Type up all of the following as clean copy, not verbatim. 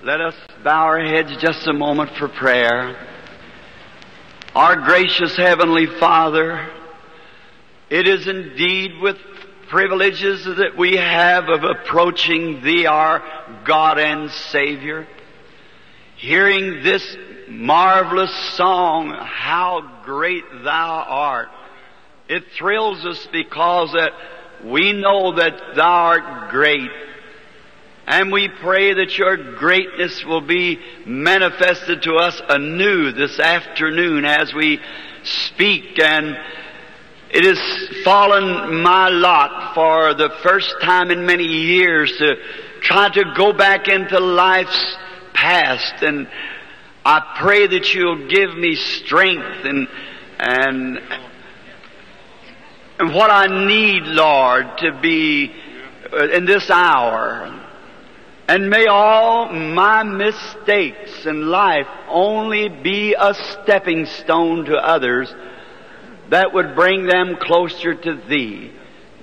Let us bow our heads just a moment for prayer. Our gracious Heavenly Father, it is indeed with privileges that we have of approaching Thee, our God and Savior, hearing this marvelous song, How Great Thou Art. It thrills us because that we know that Thou art great. And we pray that Your greatness will be manifested to us anew this afternoon as we speak. And it has fallen my lot for the first time in many years to try to go back into life's past. And I pray that You'll give me strength and what I need, Lord, to be in this hour. And may all my mistakes in life only be a stepping stone to others that would bring them closer to Thee.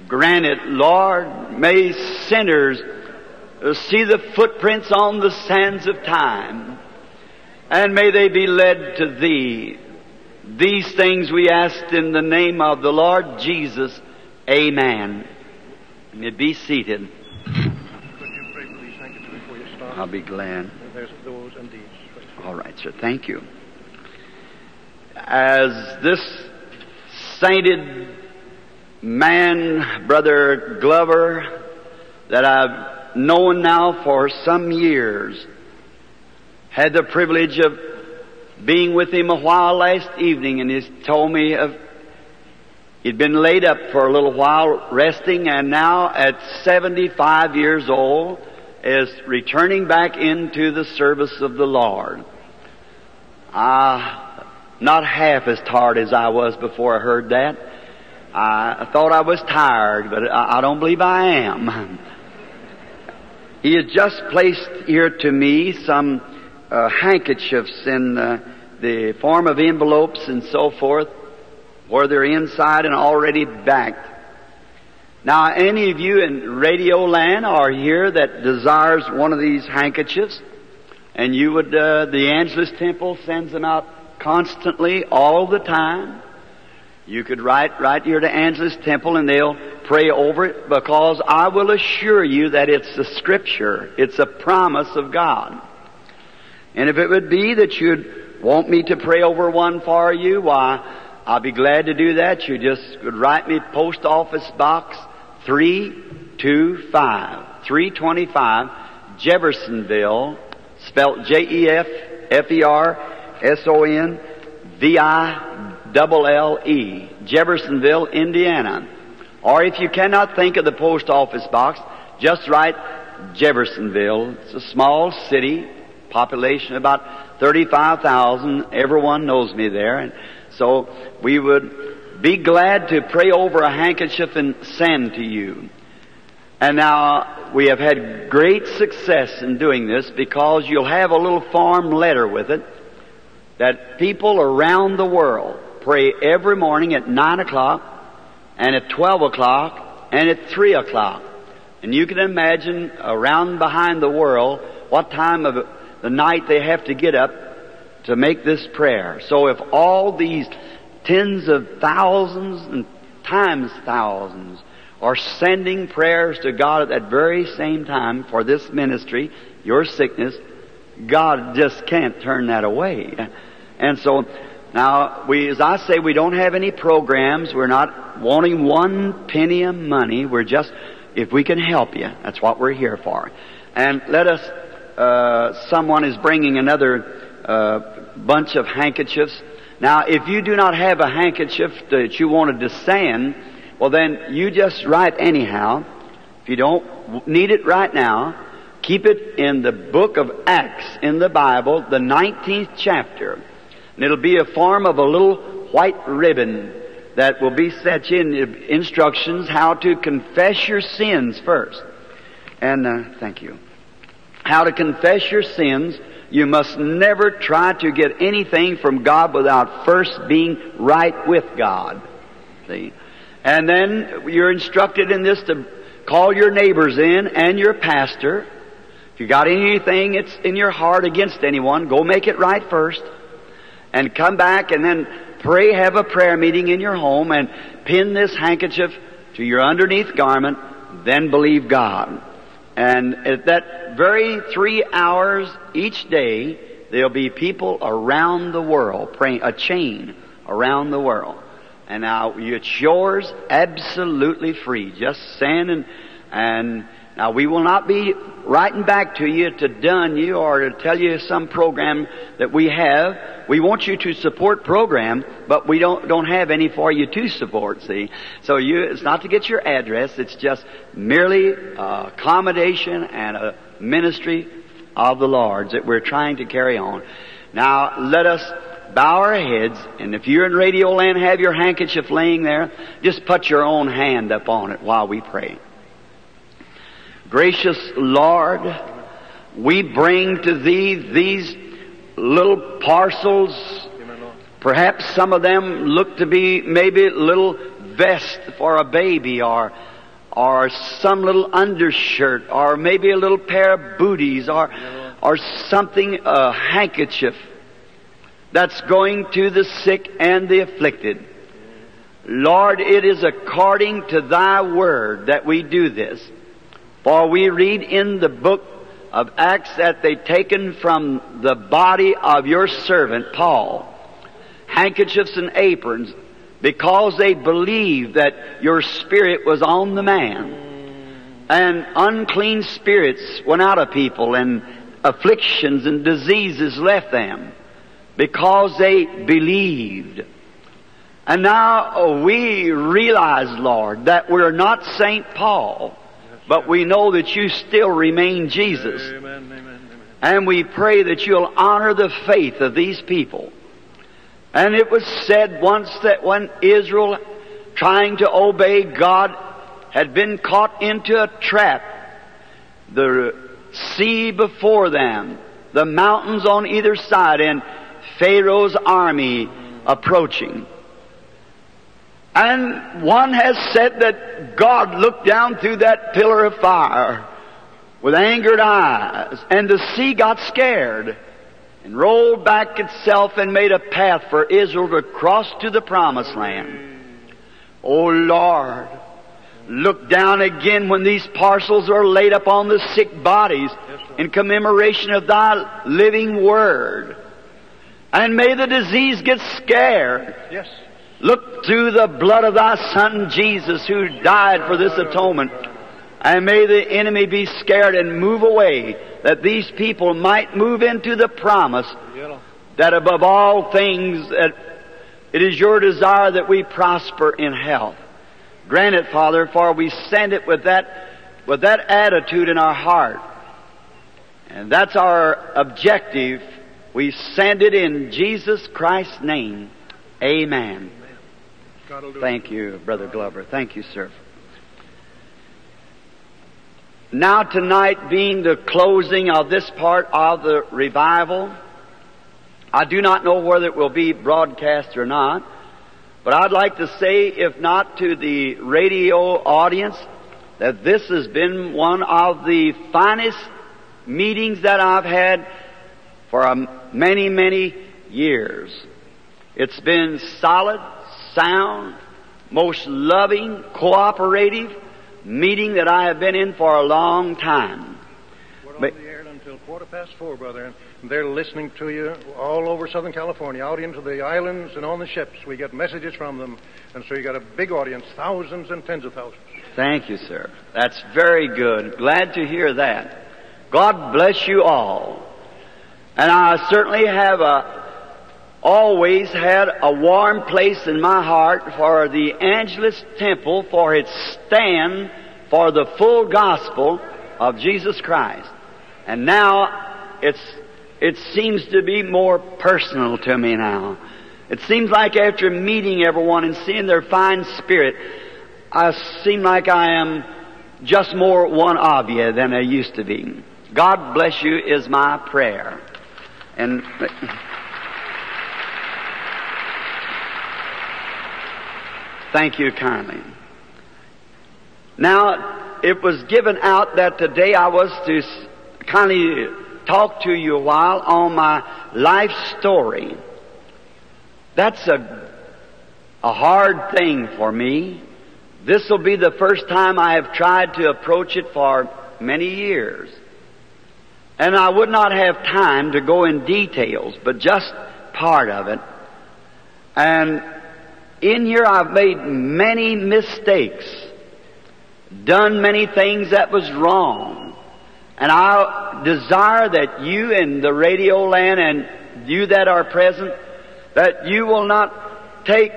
Grant it, Lord. May sinners see the footprints on the sands of time, and may they be led to Thee. These things we ask in the name of the Lord Jesus. Amen. You may be seated. I'll be glad. There's those and these. All right, sir. Thank you. As this sainted man, Brother Glover, that I've known now for some years, had the privilege of being with him a while last evening, and he's told me he'd been laid up for a little while resting, and now at 75 years old is returning back into the service of the Lord. Not half as tired as I was before I heard that. I thought I was tired, but I don't believe I am. He has just placed here to me some handkerchiefs in the form of envelopes and so forth, where they're inside and already backed. Now, any of you in Radio Land are here that desires one of these handkerchiefs, and you would, the Angelus Temple sends them out constantly, all the time. You could write right here to Angelus Temple, and they'll pray over it, because I will assure you that it's a Scripture. It's a promise of God. And if it would be that you'd want me to pray over one for you, why, I'll be glad to do that. You just would write me Post Office Box 325, Jeffersonville, spelled Jeffersonville, Jeffersonville, Indiana. Or if you cannot think of the Post Office Box, just write Jeffersonville. It's a small city, population about 35,000. Everyone knows me there. And so we would be glad to pray over a handkerchief and send to you. And now we have had great success in doing this, because you'll have a little form letter with it that people around the world pray every morning at 9 o'clock and at 12 o'clock and at 3 o'clock. And you can imagine around behind the world what time of the night they have to get up to make this prayer. So if all these tens of thousands and times thousands are sending prayers to God at that very same time for this ministry, your sickness, God just can't turn that away. And so now, as I say, we don't have any programs. We're not wanting one penny of money. We're just, if we can help you, that's what we're here for. And let us, someone is bringing another bunch of handkerchiefs. Now, if you do not have a handkerchief that you wanted to send, well then you just write anyhow. If you don't need it right now, keep it in the book of Acts in the Bible, the 19th chapter. And it'll be a form of a little white ribbon that will be set in instructions how to confess your sins first. And thank you. How to confess your sins. You must never try to get anything from God without first being right with God. See? And then you're instructed in this to call your neighbors in and your pastor If you got anything that's in your heart against anyone, go make it right first. And come back and then pray, have a prayer meeting in your home and pin this handkerchief to your underneath garment, then believe God. And at that very 3 hours each day, there'll be people around the world praying, a chain around the world. And now it's yours absolutely free. Just send and now we will not be writing back to you to dun you or to tell you some program that we have. We want you to support program, but we don't have any for you to support, see. So it's not to get your address, it's just merely accommodation and a ministry of the Lord's that we're trying to carry on. Now let us bow our heads, and if you're in Radio Land, have your handkerchief laying there, just put your own hand upon it while we pray. Gracious Lord, we bring to Thee these little parcels. Perhaps some of them look to be maybe a little vest for a baby or some little undershirt or maybe a little pair of booties or something, a handkerchief that's going to the sick and the afflicted. Lord, it is according to Thy Word that we do this. For we read in the book of Acts that they taken from the body of your servant Paul handkerchiefs and aprons because they believed that your Spirit was on the man. And unclean spirits went out of people and afflictions and diseases left them because they believed. And now we realize, Lord, that we're not St. Paul, but we know that you still remain Jesus. Amen, amen, amen. And we pray that you'll honor the faith of these people. And it was said once that when Israel, trying to obey God, had been caught into a trap, the sea before them, the mountains on either side, and Pharaoh's army approaching. And one has said that God looked down through that pillar of fire with angered eyes, and the sea got scared and rolled back itself and made a path for Israel to cross to the promised land. Oh Lord, look down again when these parcels are laid upon the sick bodies in commemoration of Thy living Word. And may the disease get scared. Yes. Look through the blood of Thy Son Jesus who died for this atonement. And may the enemy be scared and move away, that these people might move into the promise that above all things that it is your desire that we prosper in health. Grant it, Father, for we send it with that attitude in our heart. And that's our objective. We send it in Jesus Christ's name. Amen. Thank you, Brother Glover. Thank you, sir. Now tonight being the closing of this part of the revival, I do not know whether it will be broadcast or not, but I'd like to say, if not to the radio audience, that this has been one of the finest meetings that I've had for many, many years. It's been solid, sound, most loving, cooperative meeting that I have been in for a long time. We're on the air until 4:15, brother, and they're listening to you all over Southern California, out into the islands and on the ships. We get messages from them, and so you got a big audience, thousands and tens of thousands. Thank you, sir. That's very good. Glad to hear that. God bless you all. And I certainly have always had a warm place in my heart for the Angelus Temple, for its stand for the full gospel of Jesus Christ. And now it seems to be more personal to me now. It seems like after meeting everyone and seeing their fine spirit, I seem like I am just more one of you than I used to be. God bless you is my prayer. And thank you kindly. Now, it was given out that today I was to kindly talk to you a while on my life story. That's a hard thing for me. This will be the first time I have tried to approach it for many years. And I would not have time to go in details, but just part of it. And in here I've made many mistakes, done many things that was wrong. And I desire that you in the radio land and you that are present, that you will not take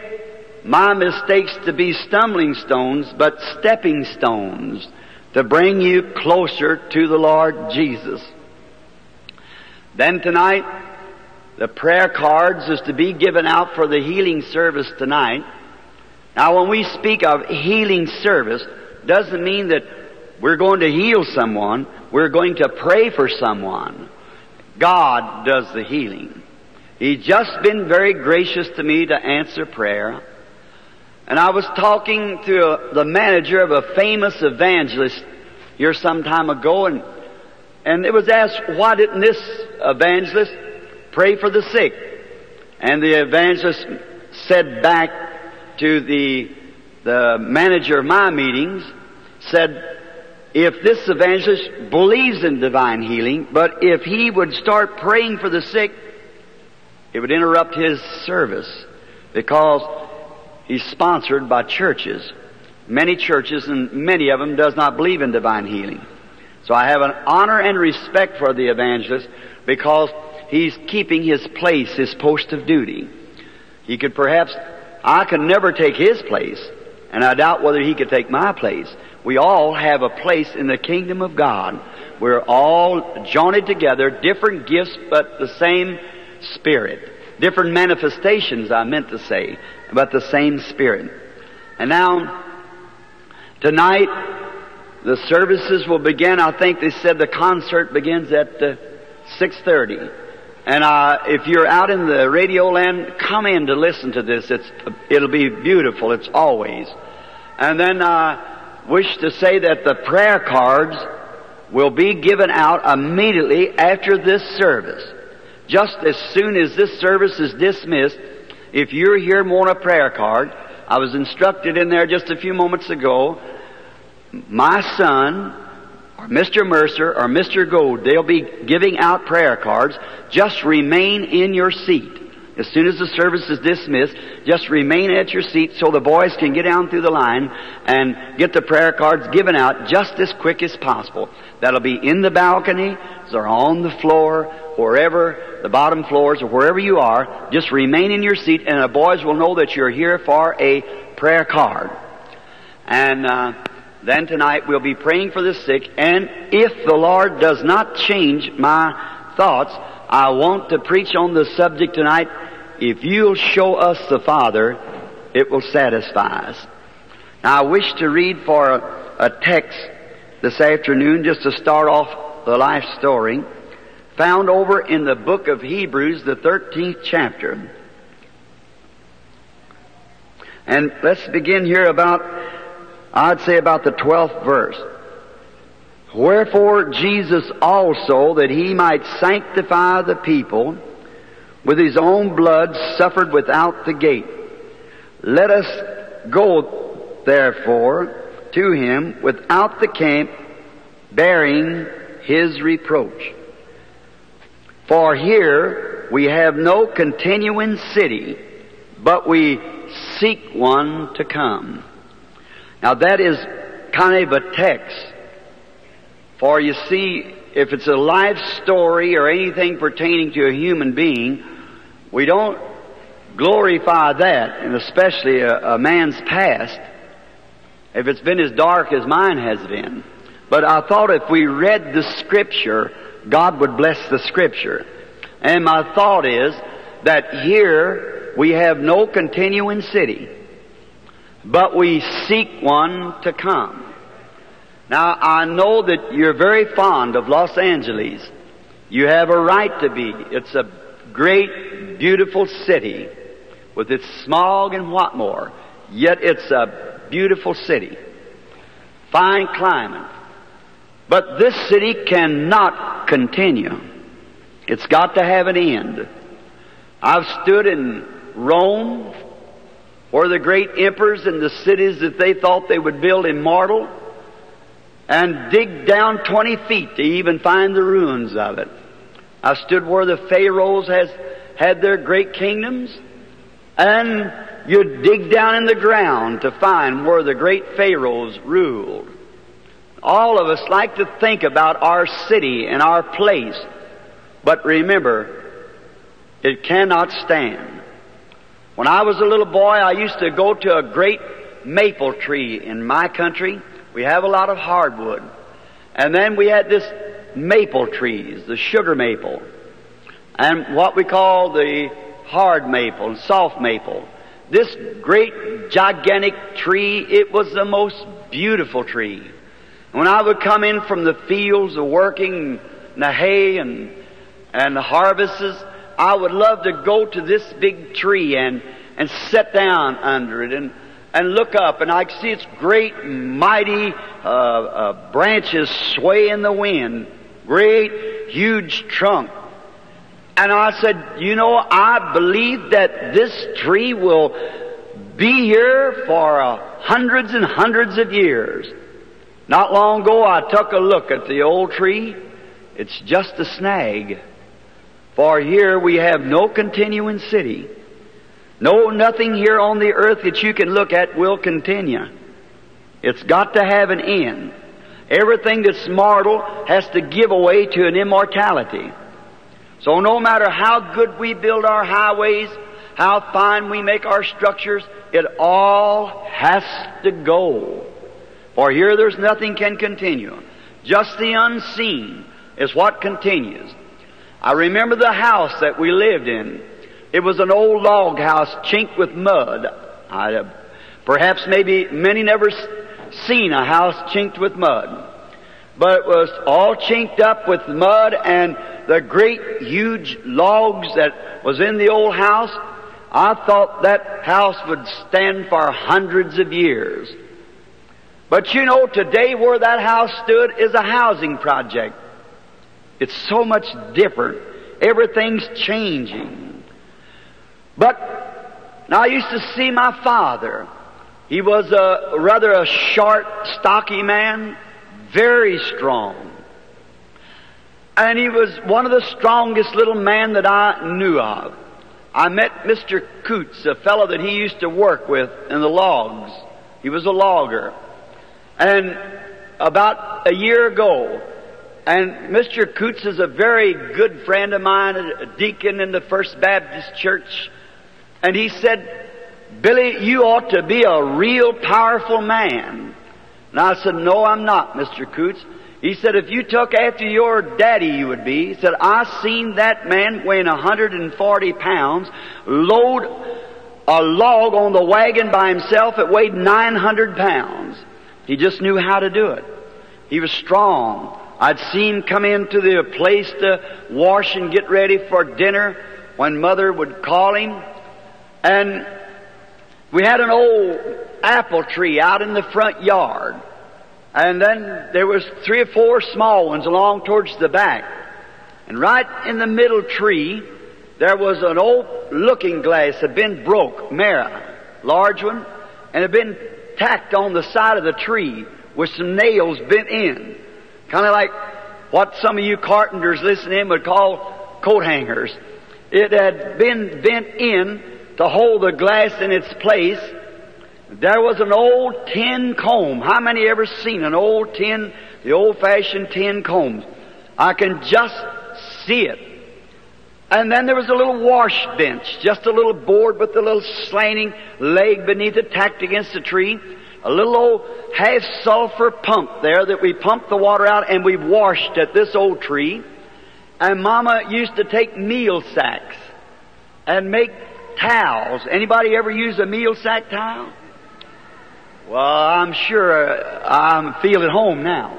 my mistakes to be stumbling stones, but stepping stones to bring you closer to the Lord Jesus. Then tonight, the prayer cards is to be given out for the healing service tonight. Now, when we speak of healing service, doesn't mean that we're going to heal someone. We're going to pray for someone. God does the healing. He's just been very gracious to me to answer prayer. And I was talking to the manager of a famous evangelist here some time ago, and it was asked, why didn't this evangelist pray for the sick? And the evangelist said back to the manager of my meetings, said, if this evangelist believes in divine healing, but if he would start praying for the sick, it would interrupt his service, because he's sponsored by churches. Many churches, and many of them does not believe in divine healing. So I have an honor and respect for the evangelist, because he's keeping his place, his post of duty. He could perhaps, I could never take his place, and I doubt whether he could take my place. We all have a place in the kingdom of God. We're all joined together, different gifts, but the same Spirit. Different manifestations, I meant to say, but the same Spirit. And now, tonight, the services will begin. I think they said the concert begins at 6:30. And if you're out in the radio land, come in to listen to this. It'll be beautiful. It's always. And then I wish to say that the prayer cards will be given out immediately after this service. Just as soon as this service is dismissed, if you're here and want a prayer card, I was instructed in there just a few moments ago, my son, or Mr. Mercer, or Mr. Gold, they'll be giving out prayer cards. Just remain in your seat. As soon as the service is dismissed, just remain at your seat so the boys can get down through the line and get the prayer cards given out just as quick as possible. That'll be in the balcony, or on the floor, wherever, the bottom floors, or wherever you are. Just remain in your seat, and the boys will know that you're here for a prayer card. And then tonight we'll be praying for the sick, and if the Lord does not change my thoughts, I want to preach on the subject tonight. If you'll show us the Father, it will satisfy us. Now I wish to read for a text this afternoon, just to start off the life story, found over in the book of Hebrews, the 13th chapter. And let's begin here about, I'd say about the 12th verse. Wherefore Jesus also, that he might sanctify the people, with his own blood suffered without the gate. Let us go, therefore, to him without the camp, bearing his reproach. For here we have no continuing city, but we seek one to come. Now that is kind of a text. For you see, if it's a life story or anything pertaining to a human being, we don't glorify that, and especially a man's past, if it's been as dark as mine has been. But I thought if we read the Scripture, God would bless the Scripture. And my thought is that here we have no continuing city, but we seek one to come. Now, I know that you're very fond of Los Angeles. You have a right to be. It's a great, beautiful city with its smog and what more. Yet it's a beautiful city. Fine climate. But this city cannot continue. It's got to have an end. I've stood in Rome, where the great emperors and the cities that they thought they would build immortal, and dig down 20 feet to even find the ruins of it. I've stood where the pharaohs had their great kingdoms, and you dig down in the ground to find where the great pharaohs ruled. All of us like to think about our city and our place, but remember, it cannot stand. When I was a little boy, I used to go to a great maple tree in my country. We have a lot of hardwood. And then we had this maple trees, the sugar maple, and what we call the hard maple and soft maple. This great gigantic tree, it was the most beautiful tree. When I would come in from the fields of working the hay and the harvests, I would love to go to this big tree and sit down under it and look up, and I'd see its great, mighty branches sway in the wind, great, huge trunk. And I said, you know, I believe that this tree will be here for hundreds and hundreds of years. Not long ago, I took a look at the old tree. It's just a snag. For here we have no continuing city. No, nothing here on the earth that you can look at will continue. It's got to have an end. Everything that's mortal has to give away to an immortality. So no matter how good we build our highways, how fine we make our structures, it all has to go. For here there's nothing can continue. Just the unseen is what continues. I remember the house that we lived in. It was an old log house chinked with mud. Perhaps maybe many never seen a house chinked with mud. But it was all chinked up with mud, and the great huge logs that was in the old house, I thought that house would stand for hundreds of years. But you know, today where that house stood is a housing project. It's so much different. Everything's changing. But now I used to see my father. He was rather a short, stocky man, very strong. And he was one of the strongest little men that I knew of. I met Mr. Coots, a fellow that he used to work with in the logs. He was a logger. And about a year ago, and Mr. Coots is a very good friend of mine, a deacon in the First Baptist Church, and he said, "Billy, you ought to be a real powerful man." And I said, "No, I'm not, Mr. Coots." He said, "If you took after your daddy, you would be." He said, "I seen that man weighing 140 pounds load a log on the wagon by himself. It weighed 900 pounds. He just knew how to do it. He was strong. I'd seen him come into the place to wash and get ready for dinner when Mother would call him. And we had an old apple tree out in the front yard. And then there was 3 or 4 small ones along towards the back. And right in the middle tree, there was an old looking glass that had been broke, mirror, large one, and had been tacked on the side of the tree with some nails bent in. Kind of like what some of you carpenters listening would call coat hangers. It had been bent in to hold the glass in its place. There was an old tin comb. How many ever seen an old tin, the old-fashioned tin combs? I can just see it. And then there was a little wash bench, just a little board with a little slanting leg beneath it tacked against the tree. A little old half-sulfur pump there that we pumped the water out, and we washed at this old tree. And Mama used to take meal sacks and make towels. Anybody ever use a meal sack towel? Well, I'm sure I'm feeling at home now.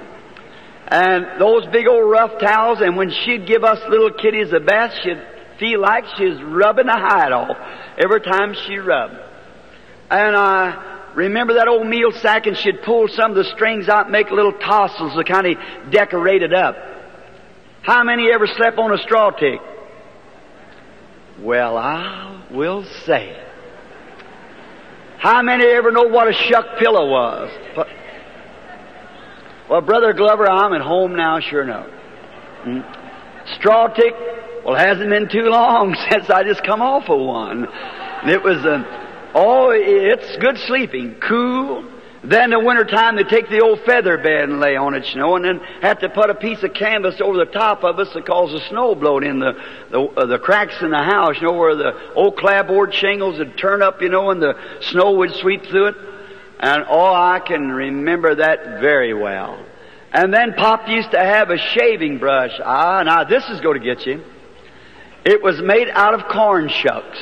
And those big old rough towels, and when she'd give us little kiddies a bath, she'd feel like she was rubbing the hide off every time she rubbed. And remember that old meal sack, and she'd pull some of the strings out and make little tassels to kind of decorate it up. How many ever slept on a straw tick? Well, I will say. How many ever know what a shuck pillow was? Well, Brother Glover, I'm at home now, sure enough. Straw tick, well, it hasn't been too long since I just come off of one. And it was, it's good sleeping, cool. Then in the wintertime, they take the old feather bed and lay on it, and then have to put a piece of canvas over the top of us to cause the snow blowed in the cracks in the house, where the old clapboard shingles would turn up, and the snow would sweep through it. And I can remember that very well. And then Pop used to have a shaving brush. Now this is going to get you. It was made out of corn shucks.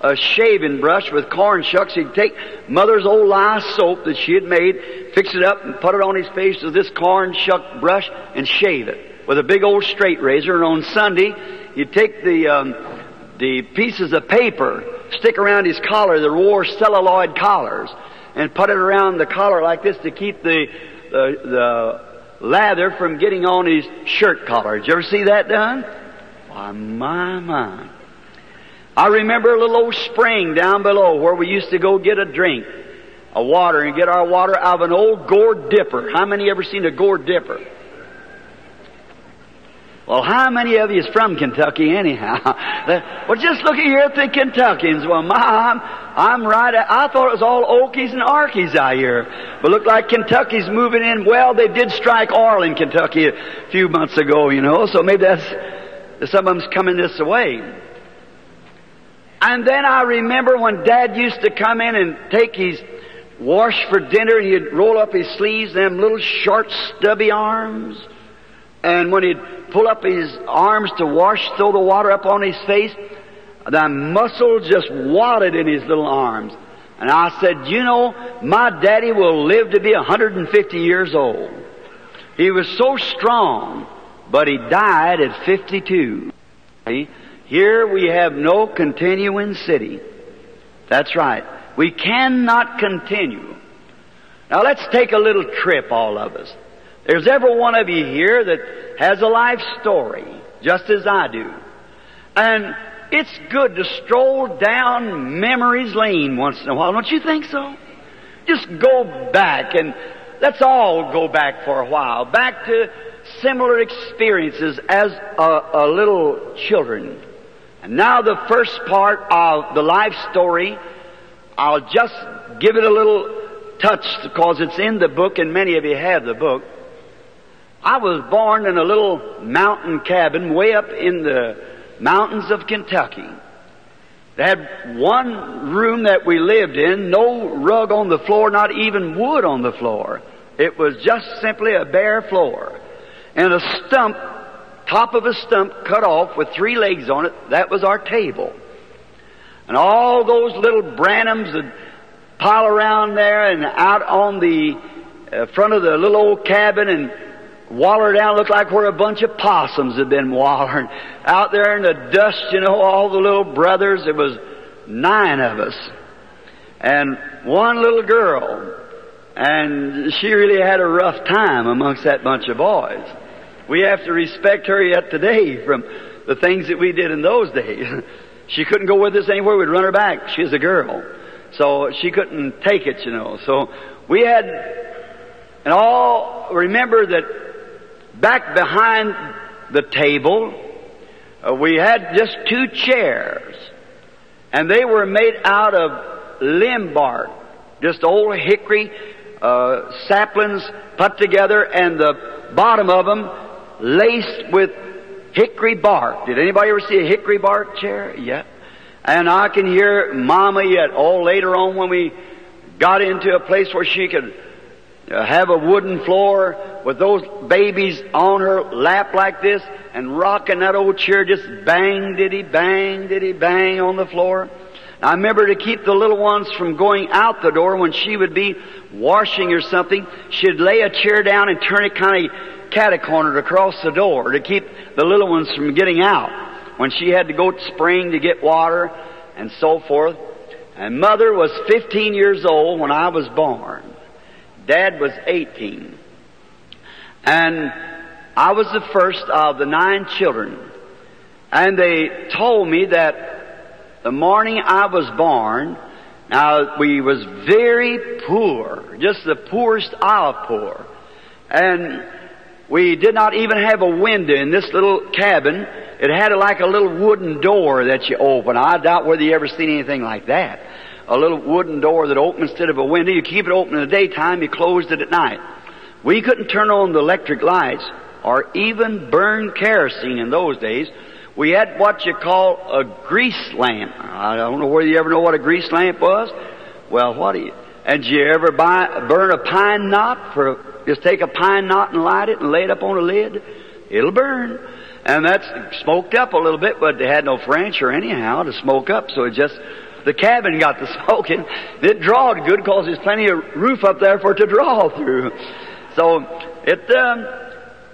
A shaving brush with corn shucks. He'd take Mother's old lye soap that she had made, fix it up and put it on his face with this corn shuck brush and shave it with a big old straight razor. And on Sunday, he'd take the pieces of paper, stick around his collar that wore celluloid collars, and put it around the collar like this to keep the lather from getting on his shirt collar. Did you ever see that done? Why, my. I remember a little old spring down below where we used to go get a drink of water and get our water out of an old gourd dipper. How many ever seen a gourd dipper? Well, how many of you is from Kentucky anyhow? Well, just look at here at the Kentuckians. Well, I'm right. I thought it was all Okies and Arkies out here. But look like Kentucky's moving in. Well, they did strike oil in Kentucky a few months ago, so maybe some of them's coming this way. And then I remember when Dad used to come in and take his wash for dinner, and he'd roll up his sleeves, them little short stubby arms. And when he'd pull up his arms to wash, throw the water up on his face, the muscle just wadded in his little arms. And I said, my daddy will live to be 150 years old. He was so strong, but he died at 52. Here we have no continuing city. That's right. We cannot continue. Now let's take a little trip, all of us. There's every one of you here that has a life story, just as I do. And it's good to stroll down memory's lane once in a while. Don't you think so? Just go back, and let's all go back for a while. Back to similar experiences as a little children. And now the first part of the life story, I'll just give it a little touch because it's in the book and many of you have the book. I was born in a little mountain cabin way up in the mountains of Kentucky. They had one room that we lived in, no rug on the floor, not even wood on the floor. It was just simply a bare floor. And a stump, top of a stump cut off with 3 legs on it, that was our table. And all those little Branhams would pile around there and out on the front of the little old cabin and waller down, looked like where a bunch of possums had been wallering. Out there in the dust, all the little brothers, there was 9 of us. And one little girl. And she really had a rough time amongst that bunch of boys. We have to respect her yet today from the things that we did in those days. She couldn't go with us anywhere. We'd run her back. She was a girl. So she couldn't take it, So we had, and all remember that back behind the table, we had just 2 chairs. And they were made out of limb bark. Just old hickory saplings put together, and the bottom of them laced with hickory bark. Did anybody ever see a hickory bark chair? Yeah. And I can hear Mama yet. Later on when we got into a place where she could have a wooden floor with those babies on her lap like this and rocking that old chair, just bang, diddy, bang on the floor. I remember to keep the little ones from going out the door when she would be washing or something, she'd lay a chair down and turn it kind of cat-cornered across the door to keep the little ones from getting out when she had to go to spring to get water and so forth. And Mother was 15 years old when I was born. Dad was 18. And I was the first of the 9 children. And they told me that the morning I was born, now we was very poor, just the poorest of poor. And we did not even have a window in this little cabin. It had like a little wooden door that you open. I doubt whether you ever seen anything like that. A little wooden door that opened instead of a window. You keep it open in the daytime, you closed it at night. We couldn't turn on the electric lights or even burn kerosene in those days. We had what you call a grease lamp. I don't know whether you ever know what a grease lamp was. Well, and did you ever burn a pine knot? Just take a pine knot and light it and lay it up on a lid. It'll burn. And that's smoked up a little bit, but they had no furniture anyhow to smoke up, so the cabin got to smoking. It drawed good because there's plenty of roof up there for it to draw through. So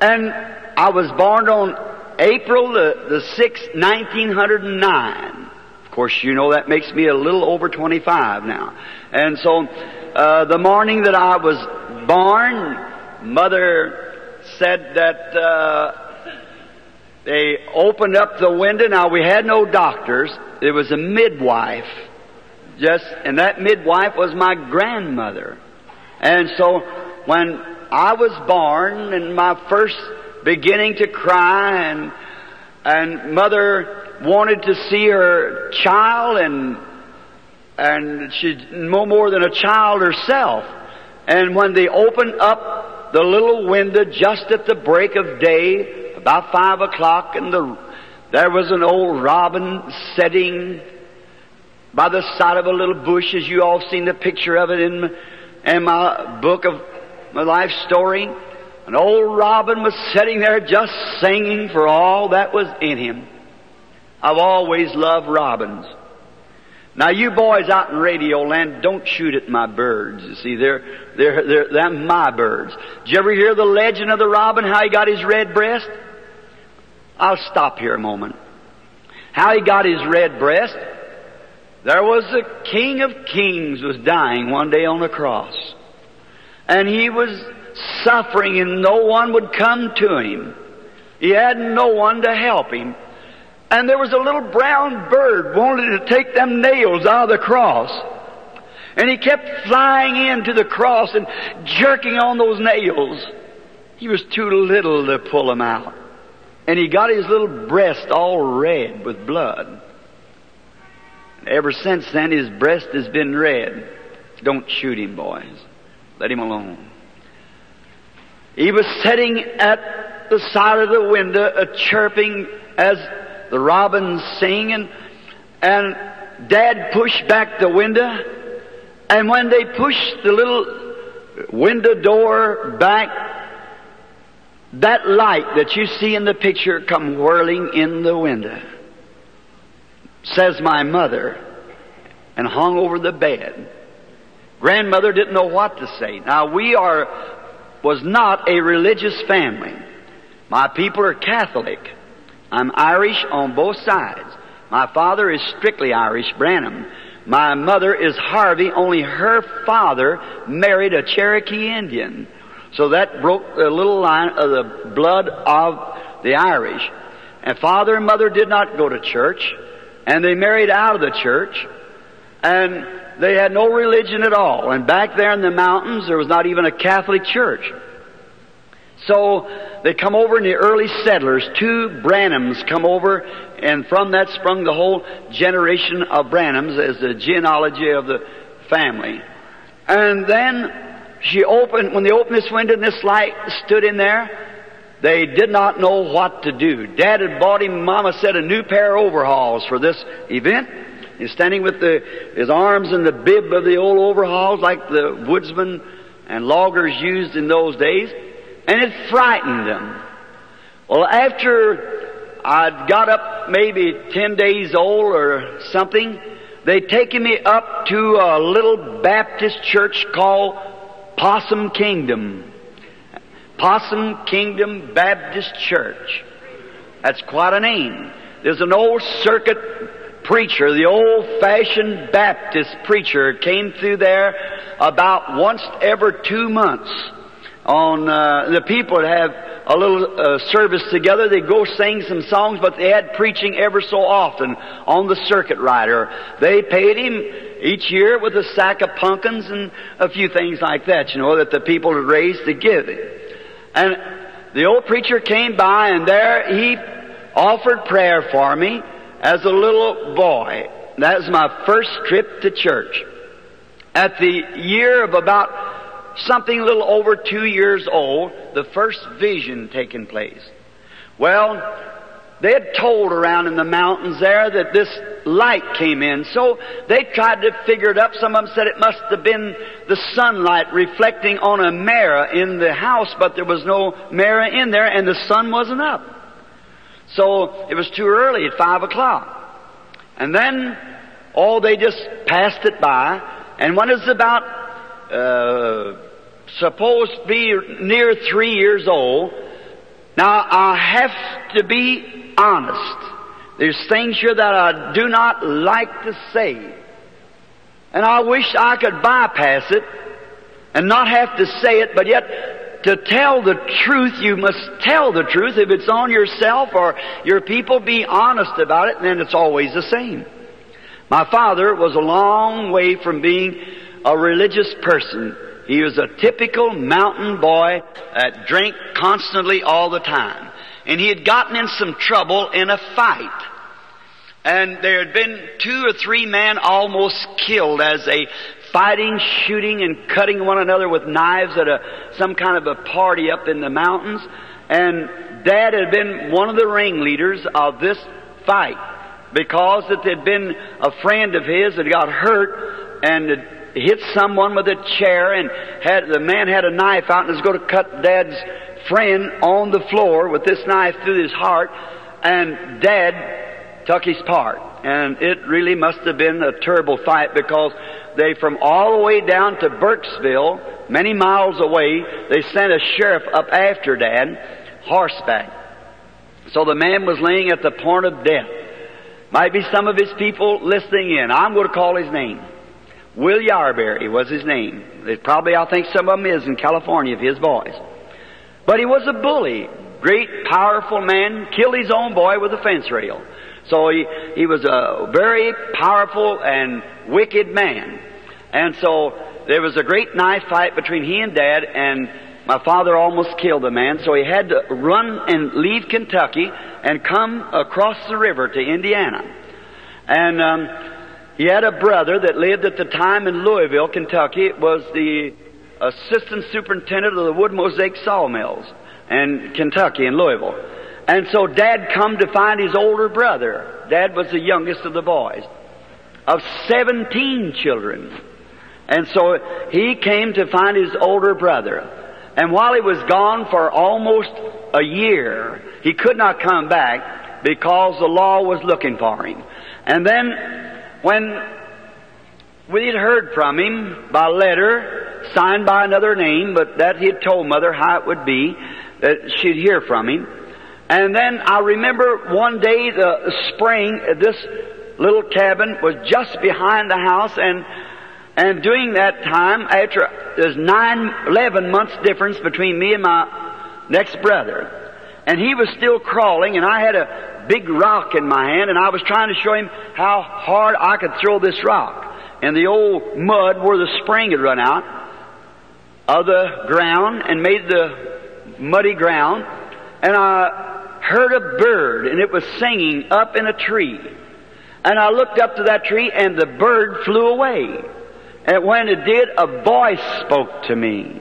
and I was born on April the 6th, 1909. Of course, you know that makes me a little over 25 now. And so, the morning that I was born, Mother said that, they opened up the window. Now, we had no doctors. There was a midwife. And that midwife was my grandmother. And so, when I was born and my first beginning to cry, and Mother wanted to see her child, and she's no more than a child herself. And when they opened up the little window just at the break of day, about 5 o'clock, and there was an old robin sitting by the side of a little bush, as you all seen the picture of it in my book of my life story. An old robin was sitting there just singing for all that was in him. I've always loved robins. Now, you boys out in radio land, don't shoot at my birds. You see, they're my birds. Did you ever hear the legend of the robin, how he got his red breast? I'll stop here a moment. How he got his red breast? There was the King of Kings was dying one day on the cross. And he was suffering and no one would come to him. He had no one to help him. And there was a little brown bird wanted to take them nails out of the cross. And he kept flying into the cross and jerking on those nails. He was too little to pull them out. And he got his little breast all red with blood. And ever since then, his breast has been red. Don't shoot him, boys. Let him alone. He was sitting at the side of the window, chirping as the robins sing, and Dad pushed back the window, and when they pushed the little window door back, that light that you see in the picture come whirling in the window. Says my mother, and hung over the bed. Grandmother didn't know what to say. Now, was not a religious family. My people are Catholic. I'm Irish on both sides. My father is strictly Irish, Branham. My mother is Harvey, only her father married a Cherokee Indian. So that broke the little line of the blood of the Irish. And father and mother did not go to church, and they married out of the church, and they had no religion at all. And back there in the mountains, there was not even a Catholic church. So they come over in the early settlers. 2 Branhams come over, and from that sprung the whole generation of Branhams as the genealogy of the family. And then when they opened this window and this light stood in there, they did not know what to do. Dad had bought him, Mama said, a new pair of overalls for this event. He's standing with his arms in the bib of the old overalls like the woodsmen and loggers used in those days. And it frightened them. Well, after I'd got up maybe 10 days old or something, they'd taken me up to a little Baptist church called Possum Kingdom. Possum Kingdom Baptist Church. That's quite a name. There's an old circuit preacher, the old-fashioned Baptist preacher, came through there about once every 2 months. The people would have a little service together. They'd go sing some songs, but they had preaching ever so often on the circuit rider. They paid him each year with a sack of pumpkins and a few things like that, that the people had raised to give him. And the old preacher came by, and there he offered prayer for me as a little boy. That was my first trip to church. At the year of about something a little over 2 years old, the first vision taking place. Well, they had told around in the mountains there that this light came in, so they tried to figure it up. Some of them said it must have been the sunlight reflecting on a mirror in the house, but there was no mirror in there, and the sun wasn't up. So it was too early at 5 o'clock. And then, they just passed it by, and when it was about supposed to be near 3 years old. Now, I have to be honest. There's things here that I do not like to say. And I wish I could bypass it and not have to say it, but yet to tell the truth, you must tell the truth. If it's on yourself or your people, be honest about it, and then it's always the same. My father was a long way from being a religious person. He was a typical mountain boy that drank constantly all the time. And he had gotten in some trouble in a fight. And there had been 2 or 3 men almost killed as they fighting, shooting, and cutting one another with knives at some kind of a party up in the mountains. And Dad had been one of the ringleaders of this fight, because that there'd been a friend of his that got hurt and hit someone with a chair, and the man had a knife out and was going to cut Dad's friend on the floor with this knife through his heart, and Dad took his part. And it really must have been a terrible fight, because they, from all the way down to Burkesville, many miles away, they sent a sheriff up after Dad, horseback. So the man was laying at the point of death. Might be some of his people listening in. I'm going to call his name. Will Yarberry was his name. Probably, I think some of them is in California, of his boys. But he was a bully. Great, powerful man. Killed his own boy with a fence rail. So he was a very powerful and wicked man. And so there was a great knife fight between he and Dad, and my father almost killed the man. So he had to run and leave Kentucky and come across the river to Indiana. And he had a brother that lived at the time in Louisville, Kentucky. It was the assistant superintendent of the wood mosaic sawmills in Kentucky, in Louisville. And so Dad come to find his older brother. Dad was the youngest of the boys, of 17 children. And so he came to find his older brother. And while he was gone for almost a year, he could not come back because the law was looking for him. And then when we had heard from him by letter, signed by another name, but that he had told Mother how it would be, that she'd hear from him. And then I remember one day, the spring, this little cabin was just behind the house, and during that time, after there's 11 months difference between me and my next brother, and he was still crawling, and I had a big rock in my hand, and I was trying to show him how hard I could throw this rock. And the old mud where the spring had run out of the ground and made the muddy ground, and I heard a bird, and it was singing up in a tree. And I looked up to that tree, and the bird flew away. And when it did, a voice spoke to me.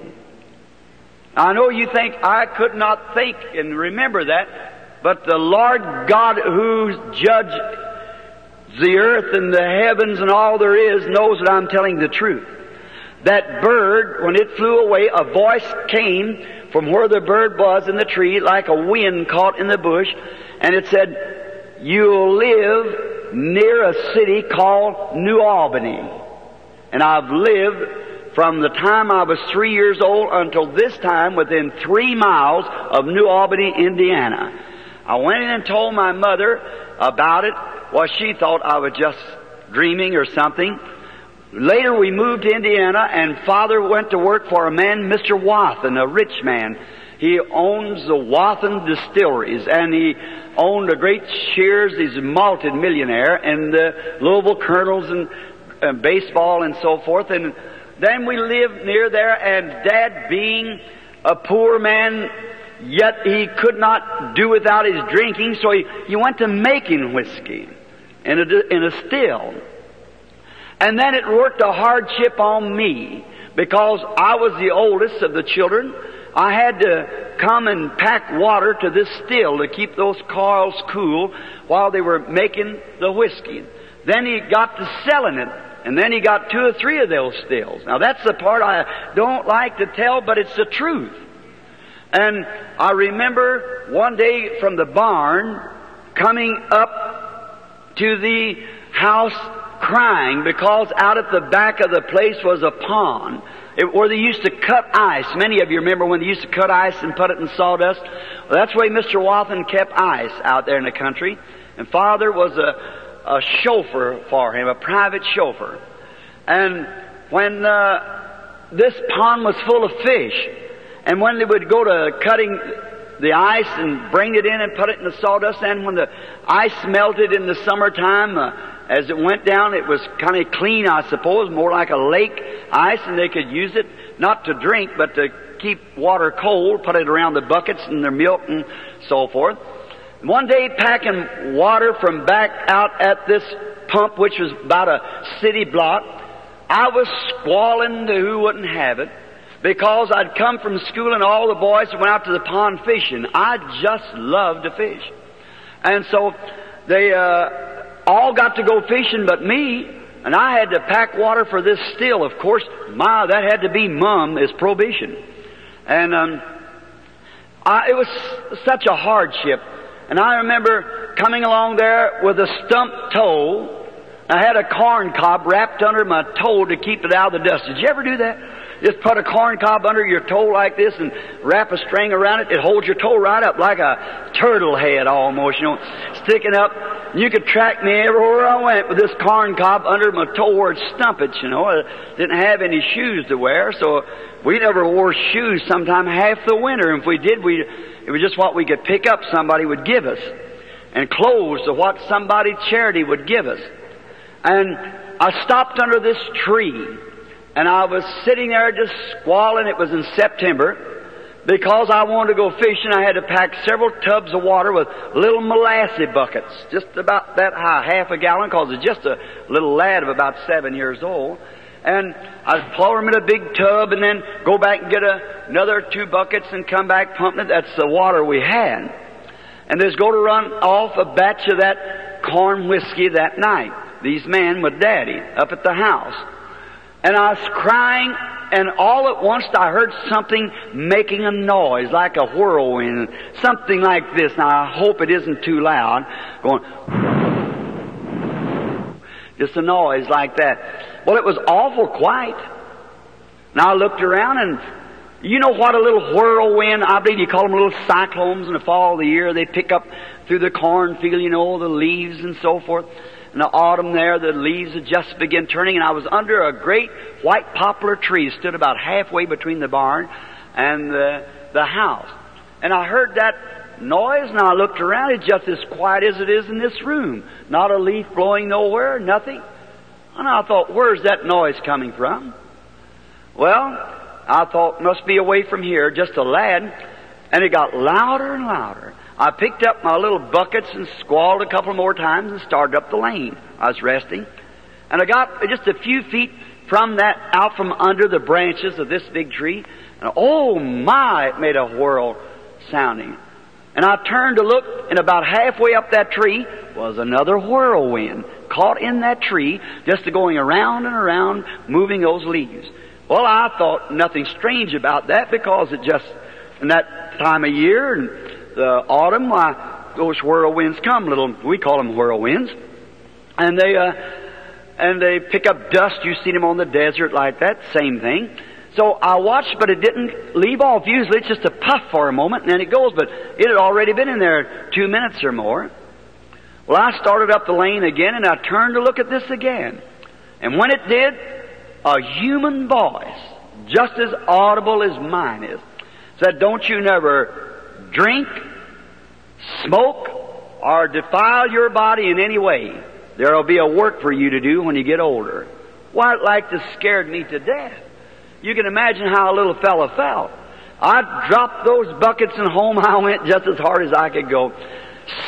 I know you think I could not think and remember that, but the Lord God who judged the earth and the heavens and all there is knows that I'm telling the truth. That bird, when it flew away, a voice came from where the bird was in the tree, like a wind caught in the bush, and it said, "You'll live near a city called New Albany." And I've lived from the time I was 3 years old until this time within 3 miles of New Albany, Indiana. I went in and told my mother about it Well, she thought I was just dreaming or something. Later we moved to Indiana, and Father went to work for a man, Mr. Wathen, a rich man. He owns the Wathen distilleries, and he owned a great shares. He's a multi-millionaire, and the Louisville Colonels and baseball and so forth. And then we lived near there, and Dad, being a poor man, yet he could not do without his drinking, so he went to making whiskey in a still. And then it worked a hardship on me, because I was the oldest of the children. I had to come and pack water to this still to keep those coils cool while they were making the whiskey. Then he got to selling it, and then he got 2 or 3 of those stills. Now that's the part I don't like to tell, but it's the truth. And I remember one day from the barn coming up to the house crying, because out at the back of the place was a pond where they used to cut ice. Many of you remember when they used to cut ice and put it in sawdust. Well, that's the way Mr. Wathen kept ice out there in the country. And Father was a chauffeur for him, a private chauffeur. And when this pond was full of fish, and when they would go to cutting the ice and bring it in and put it in the sawdust, and when the ice melted in the summertime, as it went down, it was kind of clean, I suppose, more like a lake ice, and they could use it not to drink, but to keep water cold, put it around the buckets and their milk and so forth. One day, packing water from back out at this pump, which was about a city block, I was squalling to who wouldn't have it, because I'd come from school and all the boys went out to the pond fishing. I just loved to fish. And so they all got to go fishing but me, and I had to pack water for this still. Of course, that had to be Mum as prohibition. And it was such a hardship. And I remember coming along there with a stump toe. I had a corn cob wrapped under my toe to keep it out of the dust. Did you ever do that? Just put a corn cob under your toe like this and wrap a string around it. It holds your toe right up like a turtle head almost, sticking up. You could track me everywhere I went with this corn cob under my toe where it stumpage, I didn't have any shoes to wear, so we never wore shoes sometime half the winter. And if we did, it was just what we could pick up somebody would give us. And clothes to what somebody charity would give us. And I stopped under this tree, and I was sitting there just squalling. It was in September. Because I wanted to go fishing, I had to pack several tubs of water with little molasses buckets, just about that high, half a gallon, because it's just a little lad of about 7 years old. And I'd pour them in a big tub and then go back and get another 2 buckets and come back pumping it. That's the water we had. And there's going to run off a batch of that corn whiskey that night. These men with Daddy up at the house. And I was crying, and all at once I heard something making a noise like a whirlwind, something like this. Now I hope it isn't too loud, going, just a noise like that. Well, it was awful quiet. Now I looked around, and you know what a little whirlwind, I believe you call them little cyclones in the fall of the year. They pick up through the cornfield, the leaves and so forth. In the autumn there, the leaves had just begun turning, and I was under a great white poplar tree, stood about halfway between the barn and the house. And I heard that noise, and I looked around. It's just as quiet as it is in this room. Not a leaf blowing nowhere, nothing. And I thought, where's that noise coming from? Well, I thought, must be away from here, just a lad. And it got louder and louder. I picked up my little buckets and squalled a couple more times and started up the lane. I was resting. And I got just a few feet from that, out from under the branches of this big tree. And oh my, it made a whirl sounding. And I turned to look, and about halfway up that tree was another whirlwind caught in that tree, just going around and around, moving those leaves. Well, I thought nothing strange about that, because it just, in that time of year, and the autumn, those whirlwinds come, we call them whirlwinds, and they pick up dust. You've seen them on the desert like that, same thing. So I watched, but it didn't leave off. Usually it's just a puff for a moment, and then it goes, but it had already been in there 2 minutes or more. Well, I started up the lane again, and I turned to look at this again. And when it did, a human voice, just as audible as mine is, said, "Don't you never drink, smoke, or defile your body in any way. There'll be a work for you to do when you get older." Why, it like to scared me to death. You can imagine how a little fella felt. I dropped those buckets and home I went just as hard as I could go,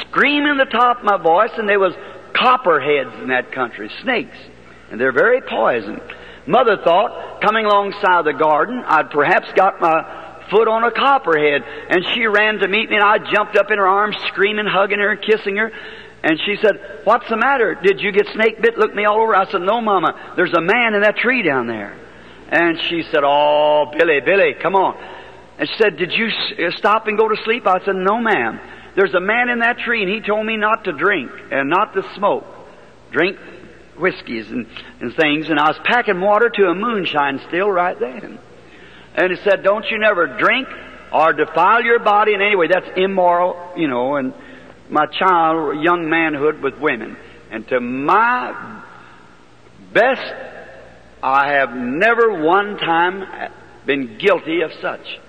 screaming the top of my voice, and there was copperheads in that country, snakes, and they're very poison. Mother thought, coming alongside the garden, I'd perhaps got my foot on a copperhead, and she ran to meet me, and I jumped up in her arms, screaming, hugging her, kissing her, and she said, "What's the matter? Did you get snake bit?" Looked me all over. I said, "No, Mama, there's a man in that tree down there." And she said, "Oh, Billy, come on." And she said, "Did you stop and go to sleep?" I said, "No, ma'am. There's a man in that tree, and he told me not to drink and not to smoke. Drink whiskeys and things." And I was packing water to a moonshine still right then. And he said, "Don't you never drink or defile your body in any way." That's immoral, and my young manhood with women. And to my best, I have never one time been guilty of such.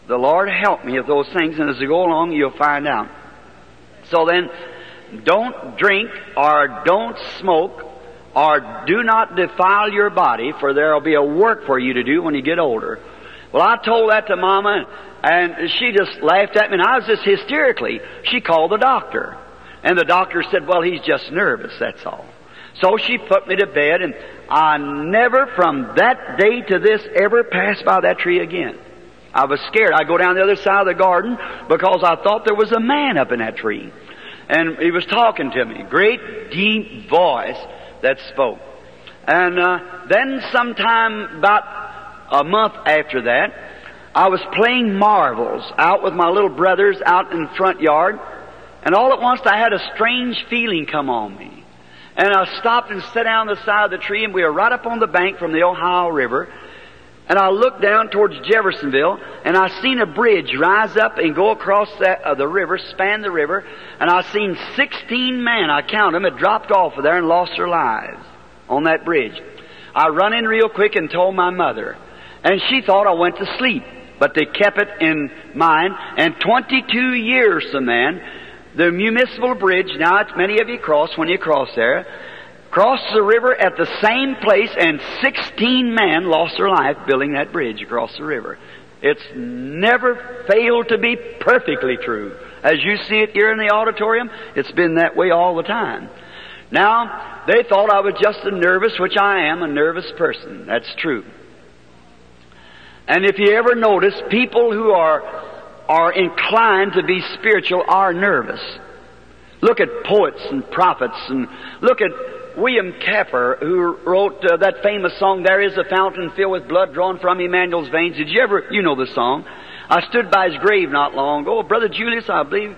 The Lord help me of those things, and as we go along, you'll find out. So then, don't drink or don't smoke or do not defile your body, for there will be a work for you to do when you get older. Well, I told that to Mama, and she just laughed at me, and I was just hysterically. She called the doctor, and the doctor said, "Well, he's just nervous, that's all." So she put me to bed, and I never from that day to this ever passed by that tree again. I was scared. I'd go down the other side of the garden because I thought there was a man up in that tree. And he was talking to me. Great, deep voice that spoke. And then sometime about a month after that, I was playing marbles out with my little brothers out in the front yard. And all at once I had a strange feeling come on me. And I stopped and sat down on the side of the tree, and we were right up on the bank from the Ohio River. And I looked down towards Jeffersonville, and I seen a bridge rise up and go across the river, span the river, and I seen 16 men, I counted them, had dropped off of there and lost their lives on that bridge. I run in real quick and told my mother, and she thought I went to sleep, but they kept it in mind, and 22 years from then, the municipal bridge, now it's many of you cross when you cross there, crossed the river at the same place, and 16 men lost their life building that bridge across the river. It's never failed to be perfectly true. As you see it here in the auditorium, it's been that way all the time. Now, they thought I was just a nervous, which I am, a nervous person. That's true. And if you ever notice, people who are inclined to be spiritual are nervous. Look at poets and prophets, and look at William Capper, who wrote that famous song, "There is a fountain filled with blood drawn from Emmanuel's veins." Did you ever, you know the song? I stood by his grave not long ago. Brother Julius, I believe,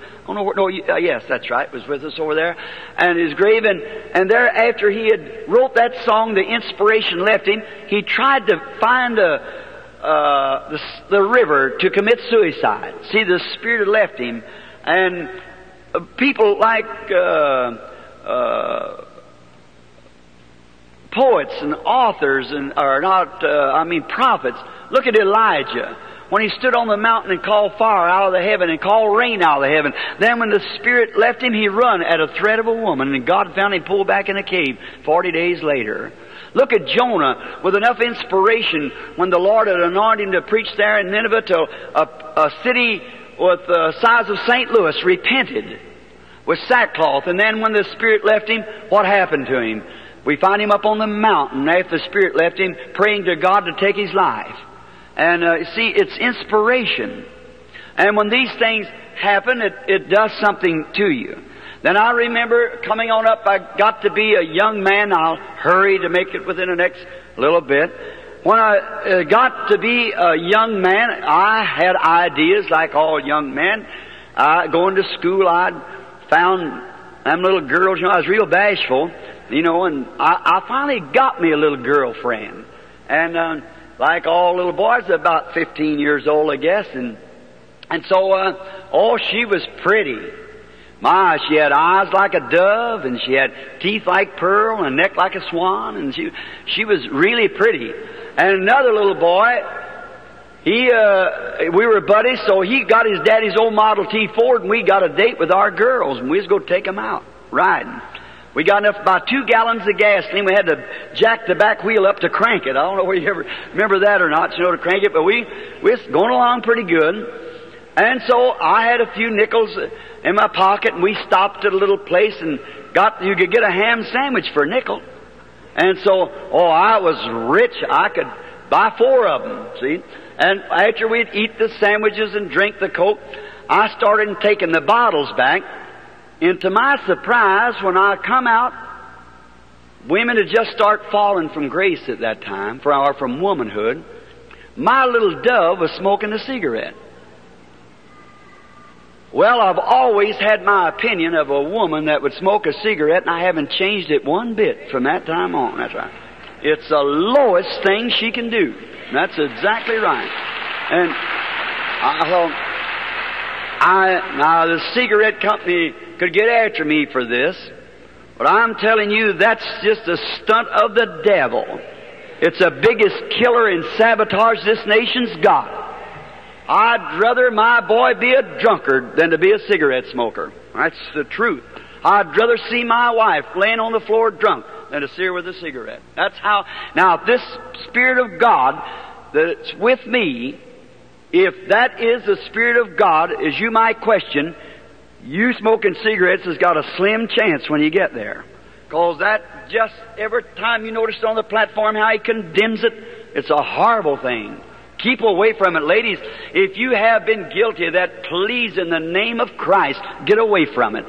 yes, that's right, was with us over there. And his grave, and there after he had wrote that song, the inspiration left him. He tried to find the river to commit suicide. See, the spirit had left him. And people like poets and authors prophets. Look at Elijah. When he stood on the mountain and called fire out of the heaven and called rain out of the heaven. Then when the Spirit left him, he run at a threat of a woman, and God found him pulled back in a cave 40 days later. Look at Jonah with enough inspiration when the Lord had anointed him to preach there in Nineveh till a city with the size of St. Louis repented with sackcloth. And then when the Spirit left him, what happened to him? We find him up on the mountain after the Spirit left him, praying to God to take his life. And see, it's inspiration. And when these things happen, it does something to you. Then I remember coming on up, I got to be a young man. I'll hurry to make it within the next little bit. When I got to be a young man, I had ideas like all young men. Going to school, I'd found them little girls, I was real bashful. And I finally got me a little girlfriend. And like all little boys, about 15 years old, I guess. And so, she was pretty. My, she had eyes like a dove, and she had teeth like pearl, and a neck like a swan, and she was really pretty. And another little boy, we were buddies, so he got his daddy's old Model T Ford, and we got a date with our girls, and we was going to take them out riding. We got enough, about 2 gallons of gasoline. We had to jack the back wheel up to crank it. I don't know whether you ever remember that or not, to crank it, but we was going along pretty good. And so I had a few nickels in my pocket, and we stopped at a little place and you could get a ham sandwich for a nickel. And so, I was rich. I could buy 4 of them, see. And after we'd eat the sandwiches and drink the Coke, I started taking the bottles back. And to my surprise, when I come out, women had just started falling from grace at that time, or from womanhood. My little dove was smoking a cigarette. Well, I've always had my opinion of a woman that would smoke a cigarette, and I haven't changed it one bit from that time on. That's right. It's the lowest thing she can do. That's exactly right. And I thought, now the cigarette company could get after me for this, but I'm telling you, that's just a stunt of the devil. It's the biggest killer and sabotage this nation's got. I'd rather my boy be a drunkard than to be a cigarette smoker. That's the truth. I'd rather see my wife laying on the floor drunk than to see her with a cigarette. That's how. Now, this Spirit of God that's with me, if that is the Spirit of God, as you might question, you smoking cigarettes has got a slim chance when you get there. Because that just, every time you notice on the platform how he condemns it, it's a horrible thing. Keep away from it. Ladies, if you have been guilty of that, please, in the name of Christ, get away from it.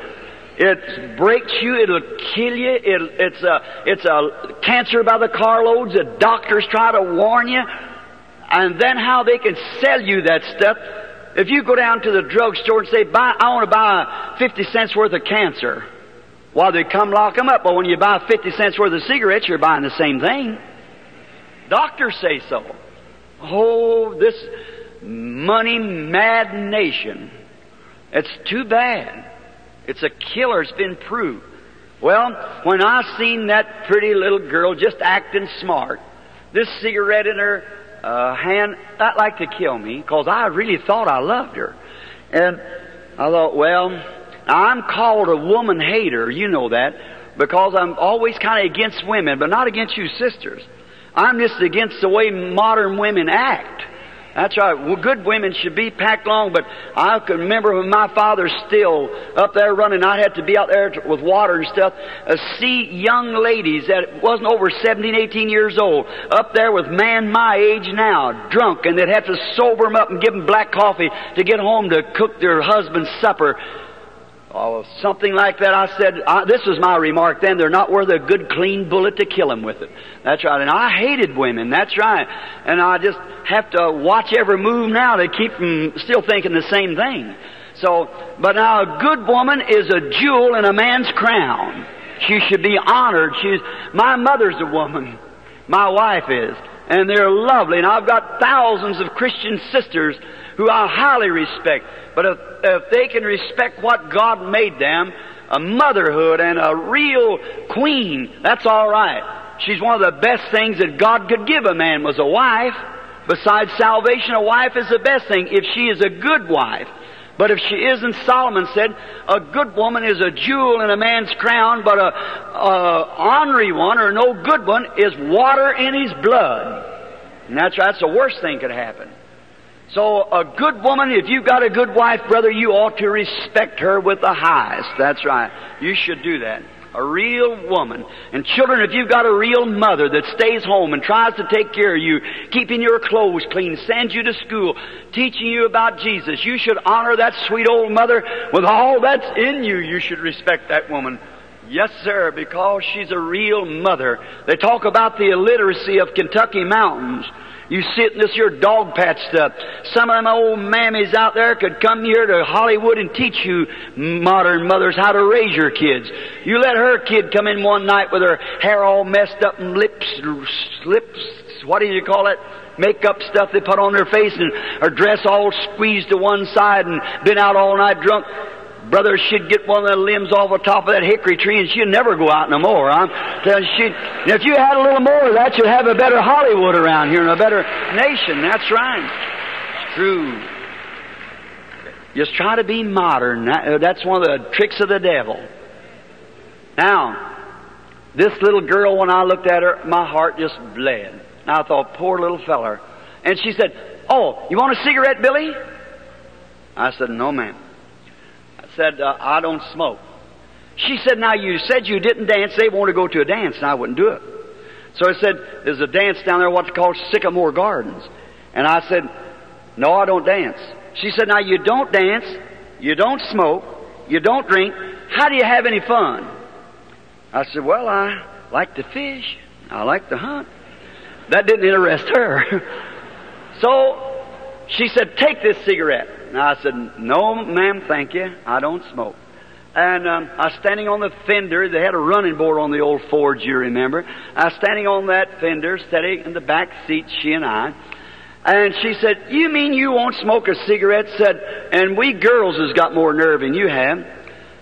It breaks you. It'll kill you. It's a cancer by the carloads. The doctors try to warn you. And then how they can sell you that stuff. If you go down to the drugstore and say, I want to buy 50 cents worth of cancer. Well, they come lock them up. But when you buy 50 cents worth of cigarettes, you're buying the same thing. Doctors say so. Oh, this money-mad nation. It's too bad. It's a killer. It's been proved. Well, when I seen that pretty little girl just acting smart, this cigarette in her hand, that like to kill me, because I really thought I loved her. And I thought, well, I'm called a woman hater, you know that, because I'm always kind of against women, but not against you sisters. I'm just against the way modern women act. That's right. Well, good women should be packed long, but I can remember when my father's still up there running, I'd have to be out there with water and stuff, see young ladies that wasn't over 17, 18 years old, up there with man my age now, drunk, and they'd have to sober them up and give them black coffee to get home to cook their husband's supper. Oh, something like that. I said, this was my remark then, they're not worth a good clean bullet to kill them with it. That's right. And I hated women. That's right. And I just have to watch every move now to keep them still thinking the same thing. So, but now a good woman is a jewel in a man's crown. She should be honored. My mother's a woman. My wife is. And they're lovely. And I've got thousands of Christian sisters who I highly respect. But if they can respect what God made them, a motherhood and a real queen, that's all right. She's one of the best things that God could give a man was a wife. Besides salvation, a wife is the best thing if she is a good wife. But if she isn't, Solomon said, a good woman is a jewel in a man's crown, but a ornery one or no good one is water in his blood. And that's right, that's the worst thing could happen. So a good woman, if you've got a good wife, brother, you ought to respect her with the highest. That's right. You should do that. A real woman. And children, if you've got a real mother that stays home and tries to take care of you, keeping your clothes clean, sends you to school, teaching you about Jesus, you should honor that sweet old mother with all that's in you. You should respect that woman. Yes, sir, because she's a real mother. They talk about the illiteracy of Kentucky mountains. You sit in this here dog patch stuff. Some of them old mammies out there could come here to Hollywood and teach you modern mothers how to raise your kids. You let her kid come in one night with her hair all messed up and lips, what do you call it? Makeup stuff they put on their face and her dress all squeezed to one side and been out all night drunk. Brother, she'd get one of the limbs off the top of that hickory tree and she'd never go out no more. I'm telling you, if you had a little more of that, you'd have a better Hollywood around here and a better nation. That's right. It's true. Just try to be modern. That's one of the tricks of the devil. Now, this little girl, when I looked at her, my heart just bled. And I thought, poor little feller. And she said, "Oh, you want a cigarette, Billy?" I said, "No, ma'am." I said, "I don't smoke." She said, "Now, you said you didn't dance. They want to go to a dance, and I wouldn't do it." So I said, "There's a dance down there, what's called Sycamore Gardens." And I said, "No, I don't dance." She said, "Now, you don't dance, you don't smoke, you don't drink. How do you have any fun?" I said, "Well, I like to fish. I like to hunt." That didn't interest her. So she said, "Take this cigarette." And I said, "No, ma'am, thank you. I don't smoke." And I was standing on the fender. They had a running board on the old Ford, you remember. I was standing on that fender, steady in the back seat, she and I. And she said, "You mean you won't smoke a cigarette?" Said, "And we girls has got more nerve than you have."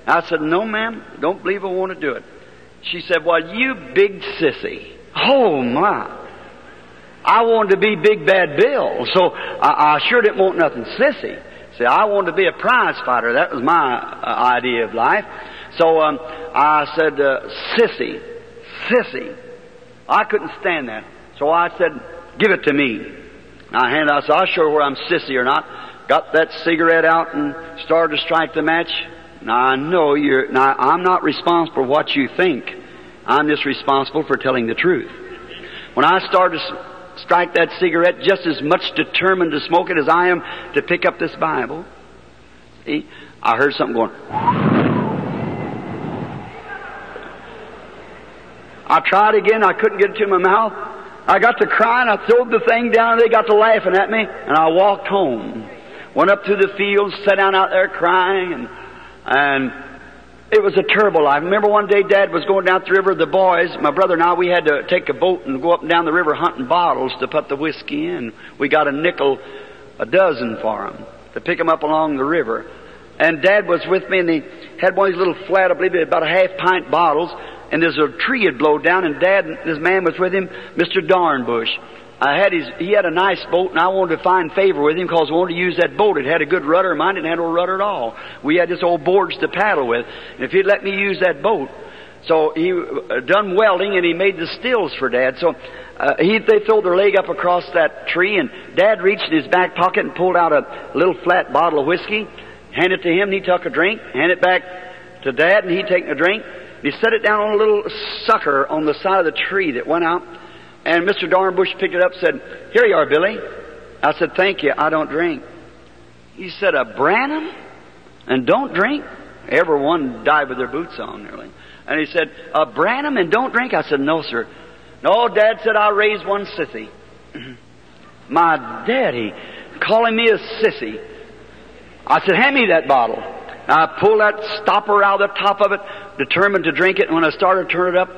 I said, "No, ma'am, don't believe I want to do it." She said, "Well, you big sissy." Oh, my. I wanted to be Big Bad Bill, so I sure didn't want nothing sissy. See, I wanted to be a prize fighter. That was my idea of life. So I said, "Sissy, sissy." I couldn't stand that. So I said, "Give it to me." I said, "I'll show her where I'm sissy or not." Got that cigarette out and started to strike the match. Now, I know I'm not responsible for what you think. I'm just responsible for telling the truth. When I started to strike that cigarette, just as much determined to smoke it as I am to pick up this Bible, see, I heard something going. I tried again. I couldn't get it to my mouth. I got to crying. I threw the thing down, and they got to laughing at me, and I walked home. Went up through the fields, sat down out there crying, and it was a terrible life. I remember one day Dad was going down the river. The boys, my brother and I, we had to take a boat and go up and down the river hunting bottles to put the whiskey in. We got a nickel a dozen for them to pick them up along the river. And Dad was with me, and he had one of these little flat, I believe, about a half-pint bottles. And there's a tree had blown down, and Dad and this man was with him, Mr. Darnbush. He had a nice boat, and I wanted to find favor with him because I wanted to use that boat. It had a good rudder. Mine didn't have no rudder at all. We had just old boards to paddle with. And if he'd let me use that boat, so he done welding, and he made the stills for Dad. So they threw their leg up across that tree, and Dad reached in his back pocket and pulled out a little flat bottle of whiskey, handed it to him, and he took a drink, handed it back to Dad, and he taken a drink. And he set it down on a little sucker on the side of the tree that went out. And Mr. Darnbush picked it up and said, "Here you are, Billy." I said, "Thank you, I don't drink." He said, "A Branham? And don't drink?" Everyone died with their boots on nearly. And he said, "A Branham and don't drink?" I said, "No, sir." "No," Dad said, "I'll raise one sissy." My daddy calling me a sissy. I said, "Hand me that bottle." I pulled that stopper out of the top of it, determined to drink it, and when I started to turn it up,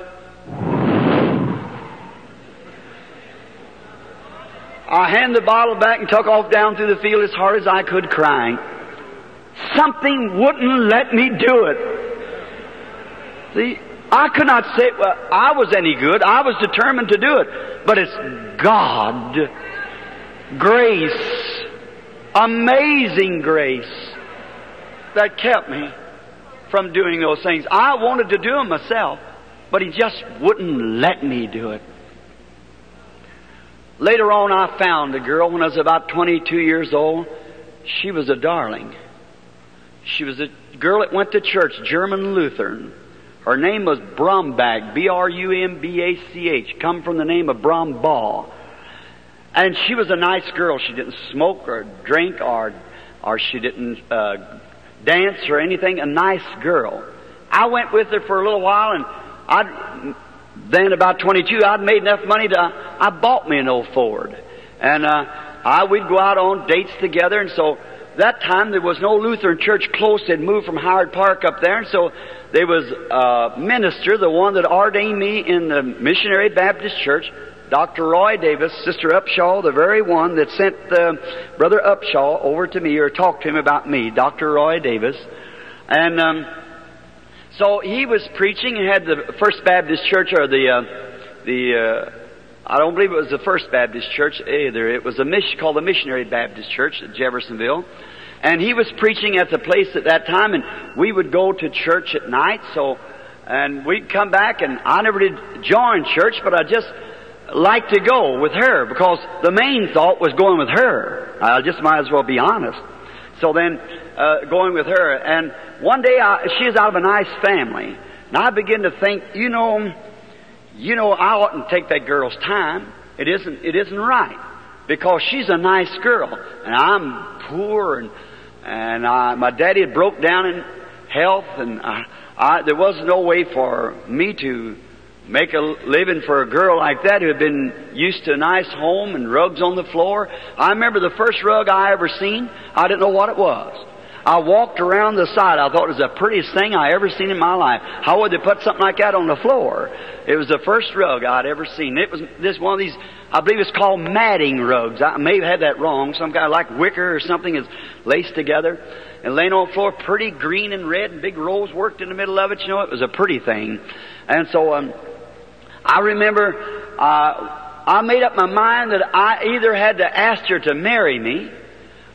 I handed the bottle back and took off down through the field as hard as I could, crying. Something wouldn't let me do it. See, I could not say, well, I was any good. I was determined to do it. But it's God, grace, amazing grace, that kept me from doing those things. I wanted to do them myself, but He just wouldn't let me do it. Later on, I found a girl when I was about 22 years old. She was a darling. She was a girl that went to church, German Lutheran. Her name was Brumbach, B-R-U-M-B-A-C-H, come from the name of Brombaugh. And she was a nice girl. She didn't smoke or drink or she didn't dance or anything. A nice girl. I went with her for a little while, and then about 22, I'd made enough money I bought me an old Ford. And we'd go out on dates together, and so that time there was no Lutheran church close. They'd moved from Howard Park up there, and so there was a minister, the one that ordained me in the Missionary Baptist Church, Dr. Roy Davis, Sister Upshaw, the very one that sent Brother Upshaw over to me or talked to him about me, Dr. Roy Davis. And so he was preaching and had the First Baptist Church, or I don't believe it was the First Baptist Church either. It was called the Missionary Baptist Church at Jeffersonville. And he was preaching at the place at that time, and we would go to church at night, and we'd come back, and I never did join church, but I just liked to go with her, because the main thought was going with her. I just might as well be honest. So then, going with her, and one day she is out of a nice family, and I begin to think, you know, I oughtn't take that girl's time. It isn't right, because she's a nice girl, and I'm poor, and my daddy had broke down in health, and there was no way for me to make a living for a girl like that who had been used to a nice home and rugs on the floor. I remember the first rug I ever seen, I didn't know what it was. I walked around the side. I thought it was the prettiest thing I ever seen in my life. How would they put something like that on the floor? It was the first rug I'd ever seen. It was this one of these, I believe it's called matting rugs. I may have had that wrong. Some kind of like wicker or something is laced together and laying on the floor, pretty green and red, and big rose worked in the middle of it. You know, it was a pretty thing. And so I remember I made up my mind that I either had to ask her to marry me,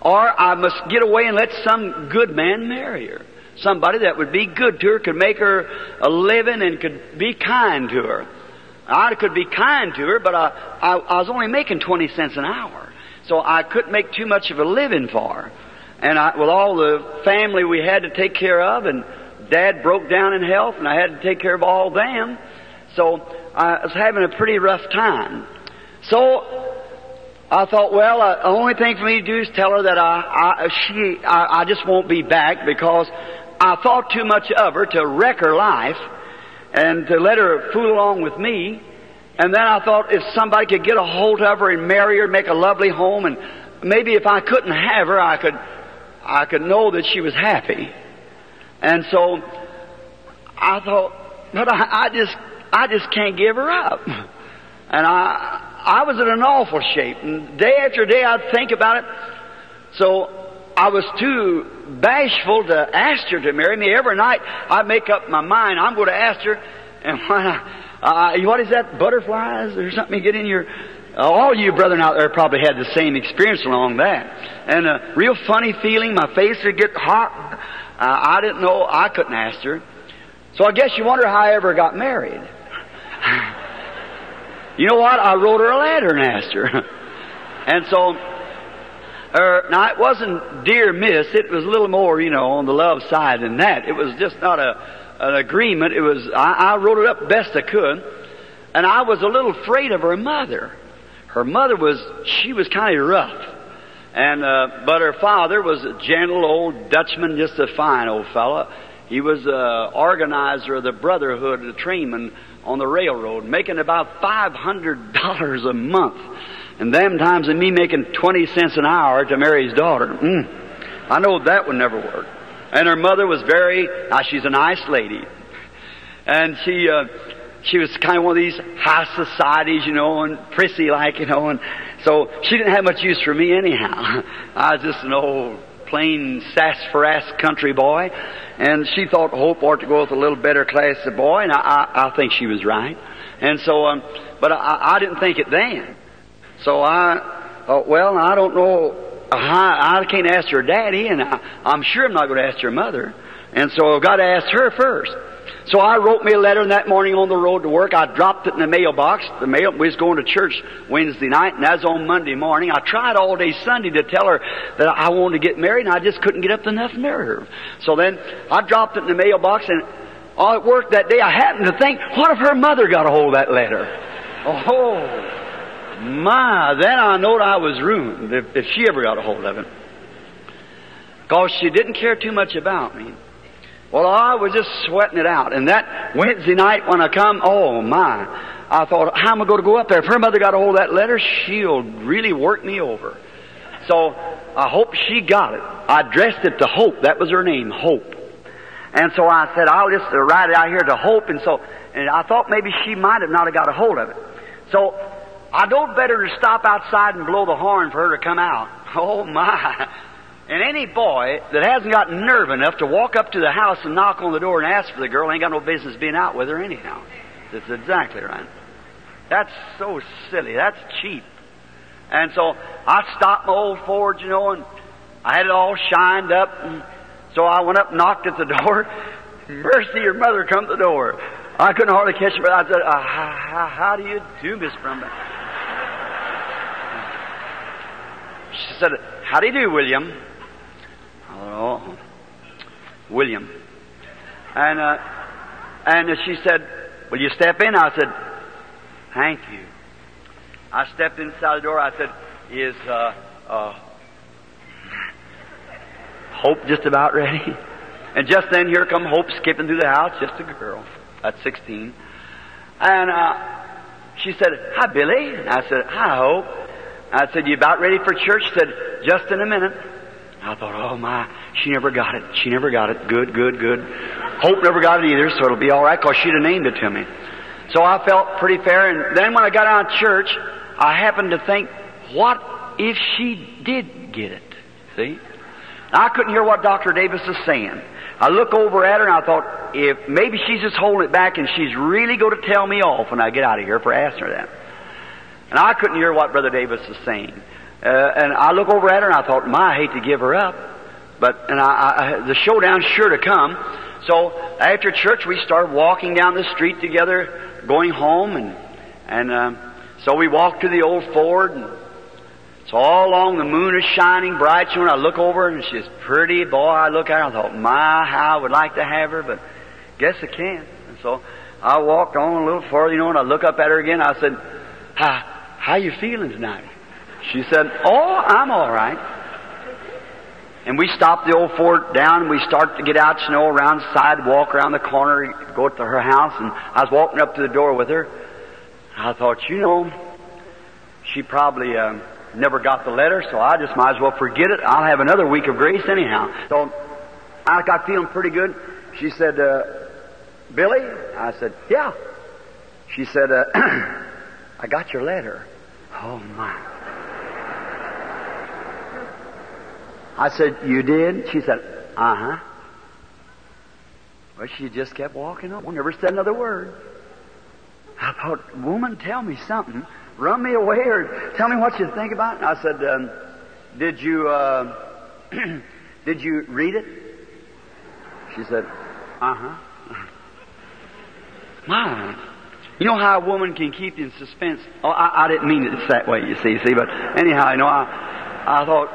or I must get away and let some good man marry her. Somebody that would be good to her, could make her a living, and could be kind to her. I could be kind to her, but I was only making 20 cents an hour, so I couldn't make too much of a living for her. And with all the family we had to take care of, and Dad broke down in health, and I had to take care of all them, so I was having a pretty rough time. So I thought, well, the only thing for me to do is tell her that I just won't be back, because I thought too much of her to wreck her life and to let her fool along with me. And then I thought if somebody could get a hold of her and marry her, make a lovely home, and maybe if I couldn't have her, I could know that she was happy. And so I thought, but I just can't give her up. And I was in an awful shape, and day after day I'd think about it. So I was too bashful to ask her to marry me. Every night I'd make up my mind, I'm going to ask her, and when what is that, butterflies or something you get in your... all you brethren out there probably had the same experience along that. And a real funny feeling, my face would get hot. I didn't know, I couldn't ask her. So I guess you wonder how I ever got married. You know what? I wrote her a letter and asked her. And so, now it wasn't dear miss, it was a little more, on the love side than that. It was just not an agreement. It was, I wrote it up best I could. And I was a little afraid of her mother. Her mother she was kind of rough. And, but her father was a gentle old Dutchman, just a fine old fella. He was organizer of the Brotherhood of the Trainmen on the railroad, making about $500 a month. And them times of me making 20 cents an hour to marry his daughter. I know that would never work. And her mother was she's a nice lady. And she was kind of one of these high societies, and prissy-like, and so she didn't have much use for me anyhow. I was just an old, plain, sassafras country boy, and she thought Hope ought to go with a little better class of boy, and I think she was right. And so, but I didn't think it then. So I thought, well, I don't know, I can't ask her daddy, and I'm sure I'm not going to ask her mother, and so I've got to ask her first. So I wrote me a letter, and that morning on the road to work, I dropped it in the mailbox. We was going to church Wednesday night, and that was on Monday morning. I tried all day Sunday to tell her that I wanted to get married, and I just couldn't get up to enough nerve. So then I dropped it in the mailbox, and at work that day I happened to think, what if her mother got a hold of that letter? Oh, my, then I knowed I was ruined if she ever got a hold of it. Because she didn't care too much about me. Well, I was just sweating it out. And that Wednesday night when I come, oh my, I thought, how am I going to go up there? If her mother got a hold of that letter, she'll really work me over. So I hope she got it. I addressed it to Hope. That was her name, Hope. And so I said, I'll just write it out here to Hope. And I thought maybe she might have not have got a hold of it. So I don't better to stop outside and blow the horn for her to come out. Oh my. And any boy that hasn't got nerve enough to walk up to the house and knock on the door and ask for the girl ain't got no business being out with her anyhow. That's exactly right. That's so silly. That's cheap. And so I stopped my old Ford, you know, and I had it all shined up. And so I went up and knocked at the door. Mercy, your mother come to the door. I couldn't hardly catch her, but I said, how do you do, Miss Branham? She said, how do you do, William? Oh, William. And she said, will you step in? I said, thank you. I stepped inside the door. I said, is Hope just about ready? And just then here come Hope skipping through the house, just a girl at 16. And she said, hi, Billy. And I said, hi, Hope. I said, you about ready for church? She said, just in a minute. I thought, oh my, she never got it. She never got it. Good, good, good. Hope never got it either, so it'll be all right, because she'd have named it to me. So I felt pretty fair. And then when I got out of church, I happened to think, what if she did get it? See? I couldn't hear what Dr. Davis was saying. I look over at her and I thought, if maybe she's just holding it back and she's really going to tell me off when I get out of here for asking her that. And I couldn't hear what Brother Davis was saying. And I look over at her and I thought, I hate to give her up. But the showdown's sure to come. So after church we started walking down the street together, going home, and so we walked to the old Ford, and so all along the moon is shining bright. So when I look over and she's pretty, boy, I look at her and I thought, how I would like to have her, but guess I can't. And so I walked on a little further, and I look up at her again. I said, how you feeling tonight? She said, oh, I'm all right. And we stopped the old Ford down, and we started to get out, around the sidewalk, around the corner, go to her house, and I was walking up to the door with her. I thought, she probably never got the letter, so I just might as well forget it. I'll have another week of grace anyhow. So I got feeling pretty good. She said, Billy? I said, yeah. She said, I got your letter. Oh, my. I said, you did? She said, uh-huh. Well, she just kept walking on, never said another word. I thought, woman, tell me something. Run me away or tell me what you think about it. And I said, did you read it? She said, uh-huh. My. You know how a woman can keep you in suspense? Oh, I didn't mean it that way, you see, but anyhow, I thought,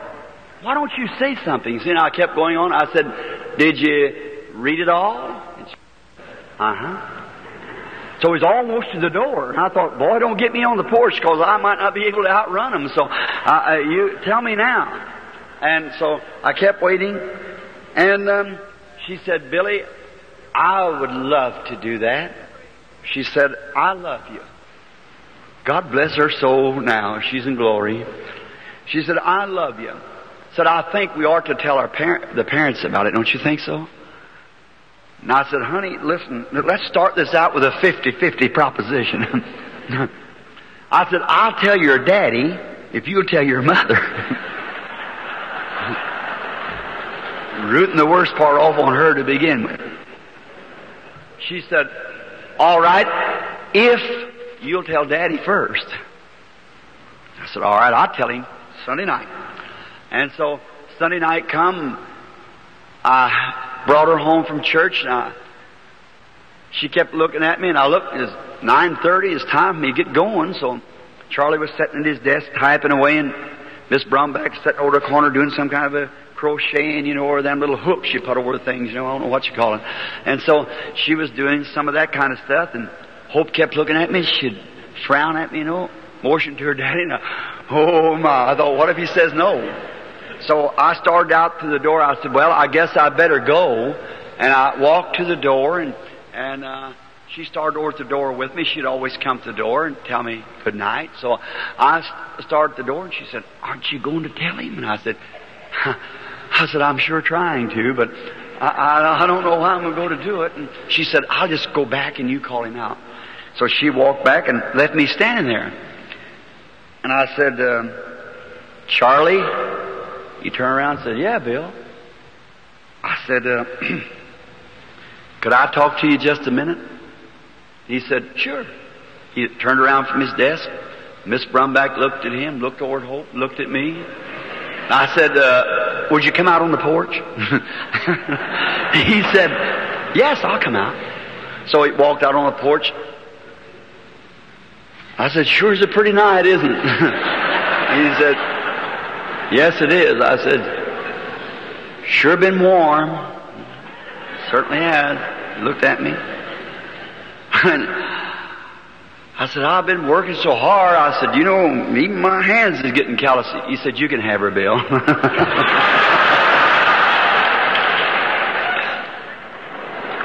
why don't you say something? See, and I kept going on. I said, did you read it all? Uh-huh. So he's almost to the door. And I thought, boy, don't get me on the porch, because I might not be able to outrun him. So you tell me now. And so I kept waiting. And she said, Billy, I would love to do that. She said, I love you. God bless her soul now. She's in glory. She said, I love you. Said, I think we ought to tell the parents about it. Don't you think so? And I said, honey, listen, let's start this out with a 50-50 proposition. I said, I'll tell your daddy if you'll tell your mother. Rooting the worst part off on her to begin with. She said, all right, if you'll tell Daddy first. I said, all right, I'll tell him Sunday night. And so Sunday night come, I brought her home from church. She kept looking at me, and I looked. It's 9:30. It's time for me to get going. So Charlie was sitting at his desk typing away, and Miss Bromback sitting over the corner doing some kind of a crocheting, or them little hooks you put over the things, I don't know what you call it. And so she was doing some of that kind of stuff, and Hope kept looking at me. She'd frown at me, motion to her daddy. And oh my, I thought, what if he says no? So I started out to the door. I said, well, I guess I better go. And I walked to the door, and she started over at the door with me. She'd always come to the door and tell me good night. So I started at the door, and she said, aren't you going to tell him? And I said, I'm sure trying to, but I don't know how I'm going to go to do it. And she said, I'll just go back and you call him out. So she walked back and left me standing there. And I said, Charlie, He turned around and said, "Yeah, Bill." I said, "Could I talk to you just a minute?" He said, "Sure." He turned around from his desk. Miss Brumback looked at him, looked toward Hope, looked at me. I said, "Would you come out on the porch?" He said, "Yes, I'll come out." So he walked out on the porch. I said, "Sure is a pretty night, isn't it?" He said, "Yes, it is." I said, "Sure been warm." Certainly has. He looked at me. I said, "I've been working so hard." I said, "You know, even my hands is getting callous." He said, "You can have her, Bill."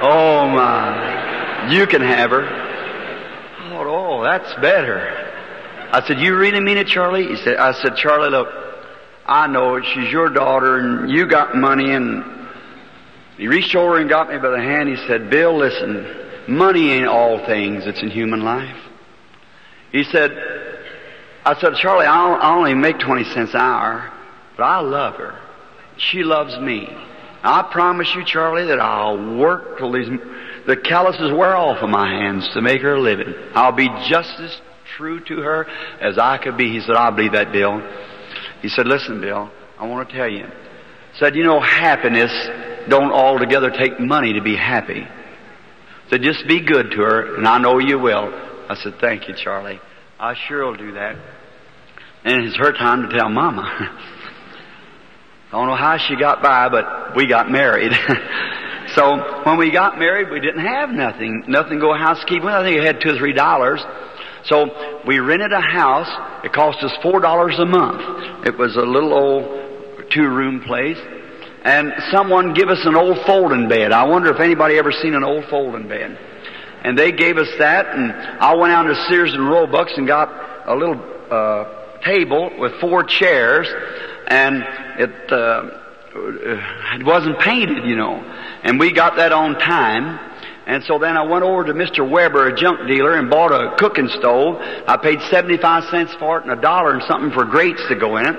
Oh my, you can have her. Oh, that's better. I said, "You really mean it, Charlie?" I said, "Charlie, look, I know she's your daughter and you got money." And he reached over and got me by the hand. He said, "Bill, listen, money ain't all things that's in human life." He said, I said, "Charlie, I only make 20 cents an hour, but I love her. She loves me. I promise you, Charlie, that I'll work till the calluses wear off of my hands to make her a living. I'll be just as true to her as I could be." He said, "I believe that, Bill." He said, "Listen, Bill, I want to tell you." He said, "You know, happiness don't altogether take money to be happy. So just be good to her, and I know you will." I said, "Thank you, Charlie. I sure will do that." And it's her time to tell Mama. I don't know how she got by, but we got married. So when we got married, we didn't have nothing to go housekeeping. I think we had $2 or $3. So we rented a house. It cost us $4 a month. It was a little old 2-room place. And someone gave us an old folding bed. I wonder if anybody ever seen an old folding bed. And they gave us that, and I went out to Sears and Roebuck's and got a little table with 4 chairs, and it wasn't painted, you know. And we got that on time. And so then I went over to Mr. Weber, a junk dealer, and bought a cooking stove. I paid 75 cents for it and $1 and something for grates to go in it.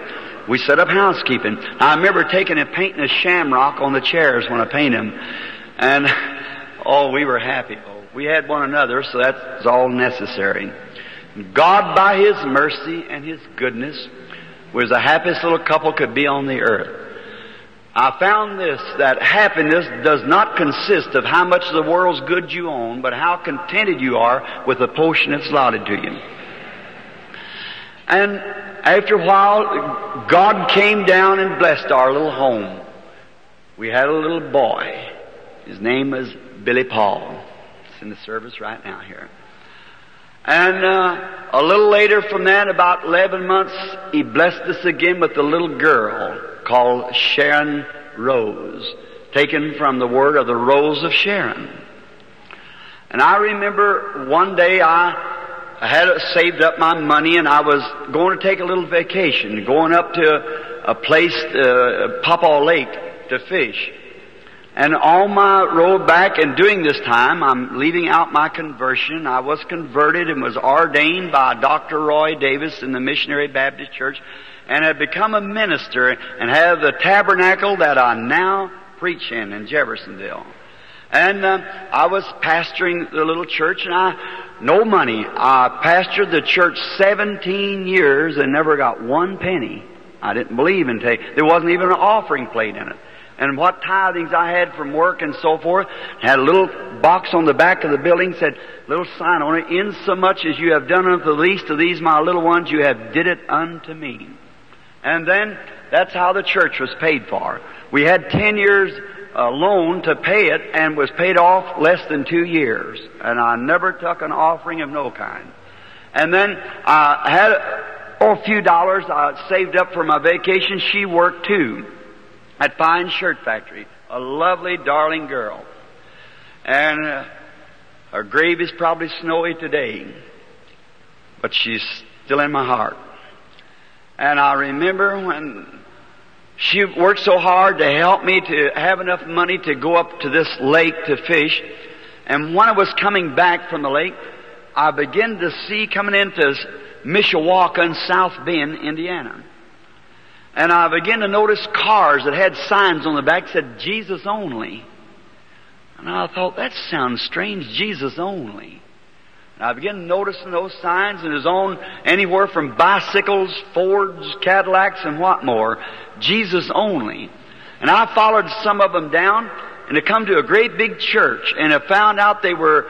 We set up housekeeping. I remember taking and painting a shamrock on the chairs when I painted them. And, we were happy. We had one another, so that's all necessary. God, by His mercy and His goodness, was the happiest little couple could be on the earth. I found this, that happiness does not consist of how much of the world's goods you own, but how contented you are with the portion that's allotted to you. And after a while, God came down and blessed our little home. We had a little boy. His name was Billy Paul. It's in the service right now here. And a little later from that, about 11 months, He blessed us again with a little girl called Sharon Rose, taken from the word of the Rose of Sharon. And I remember one day I had saved up my money, and I was going to take a little vacation, going up to a place, Papaw Lake, to fish. And on my road back, and during this time, I'm leaving out my conversion. I was converted and was ordained by Dr. Roy Davis in the Missionary Baptist Church, and had become a minister and have the tabernacle that I now preach in Jeffersonville. And I was pastoring the little church, and no money. I pastored the church 17 years and never got 1 penny. I didn't believe in there wasn't even an offering plate in it. And what tithings I had from work and so forth, had a little box on the back of the building, said, little sign on it, "Insomuch as you have done unto the least of these my little ones, you have did it unto me." And then that's how the church was paid for. We had 10 years loan to pay it, and was paid off less than 2 years. And I never took an offering of no kind. And then I had a few dollars I saved up for my vacation. She worked too at Fine Shirt Factory. A lovely, darling girl. And her grave is probably snowy today, but she's still in my heart. And I remember when she worked so hard to help me to have enough money to go up to this lake to fish. And when I was coming back from the lake, I began to see coming into Mishawaka in South Bend, Indiana. And I began to notice cars that had signs on the back that said, Jesus only. And I thought, that sounds strange, Jesus only. And I began noticing those signs, and it was on anywhere from bicycles, Fords, Cadillacs, and what more. Jesus only. And I followed some of them down, and I come to a great big church, and I found out they were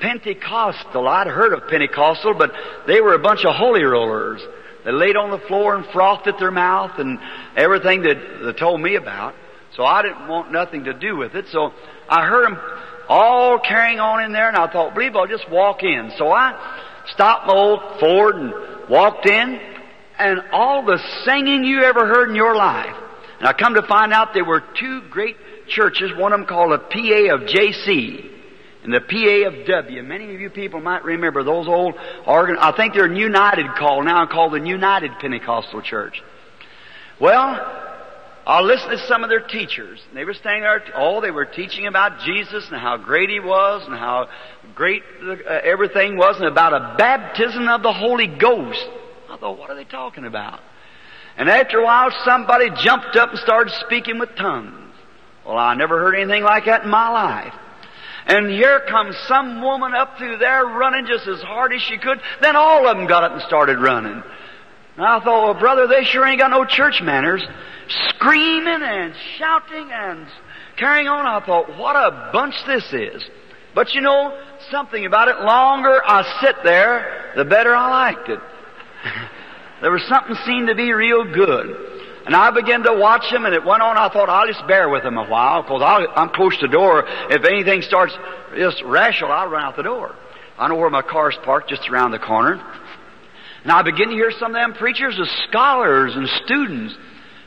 Pentecostal. I'd heard of Pentecostal, but they were a bunch of holy rollers. They laid on the floor and frothed at their mouth and everything that they told me about. So I didn't want nothing to do with it. So I heard them all carrying on in there, and I thought, believe I'll just walk in. So I stopped my old Ford and walked in, and all the singing you ever heard in your life. And I come to find out there were two great churches, one of them called the PA of JC and the PA of W. Many of you people might remember those old I think they're United now, called the United Pentecostal Church. Well, I listened to some of their teachers. And they were standing there, they were teaching about Jesus and how great He was and how great everything was, and about a baptism of the Holy Ghost. I thought, what are they talking about? And after a while, somebody jumped up and started speaking with tongues. Well, I never heard anything like that in my life. And here comes some woman up through there running just as hard as she could. Then all of them got up and started running. And I thought, well, brother, they sure ain't got no church manners. Screaming and shouting and carrying on. I thought, what a bunch this is. But you know, something about it, longer I sit there, the better I liked it. There was something seemed to be real good. And I began to watch them, and it went on. I thought, I'll just bear with them a while, because I'm close to the door. If anything starts just rational, I'll run out the door. I know where my car's parked, just around the corner. And I began to hear some of them preachers as scholars and students.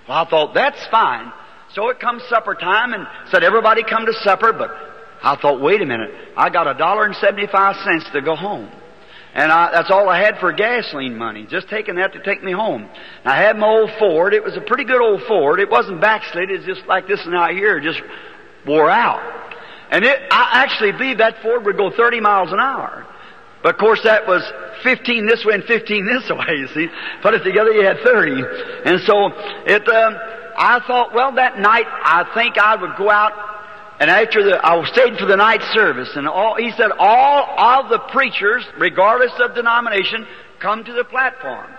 Well, I thought, that's fine. So it comes supper time, and said, everybody come to supper. But I thought, wait a minute, I got $1.75 to go home. And that's all I had for gasoline money, just taking that to take me home. And I had my old Ford. It was a pretty good old Ford. It wasn't backslid. It was just like this one out here. It just wore out. And I actually believe that Ford would go 30 miles an hour. But of course that was 15 this way and 15 this way, you see. Put it together, you had 30. And so I thought, well, that night I think I would go out. And after I stayed for the night service, and he said, all of the preachers, regardless of denomination, come to the platform.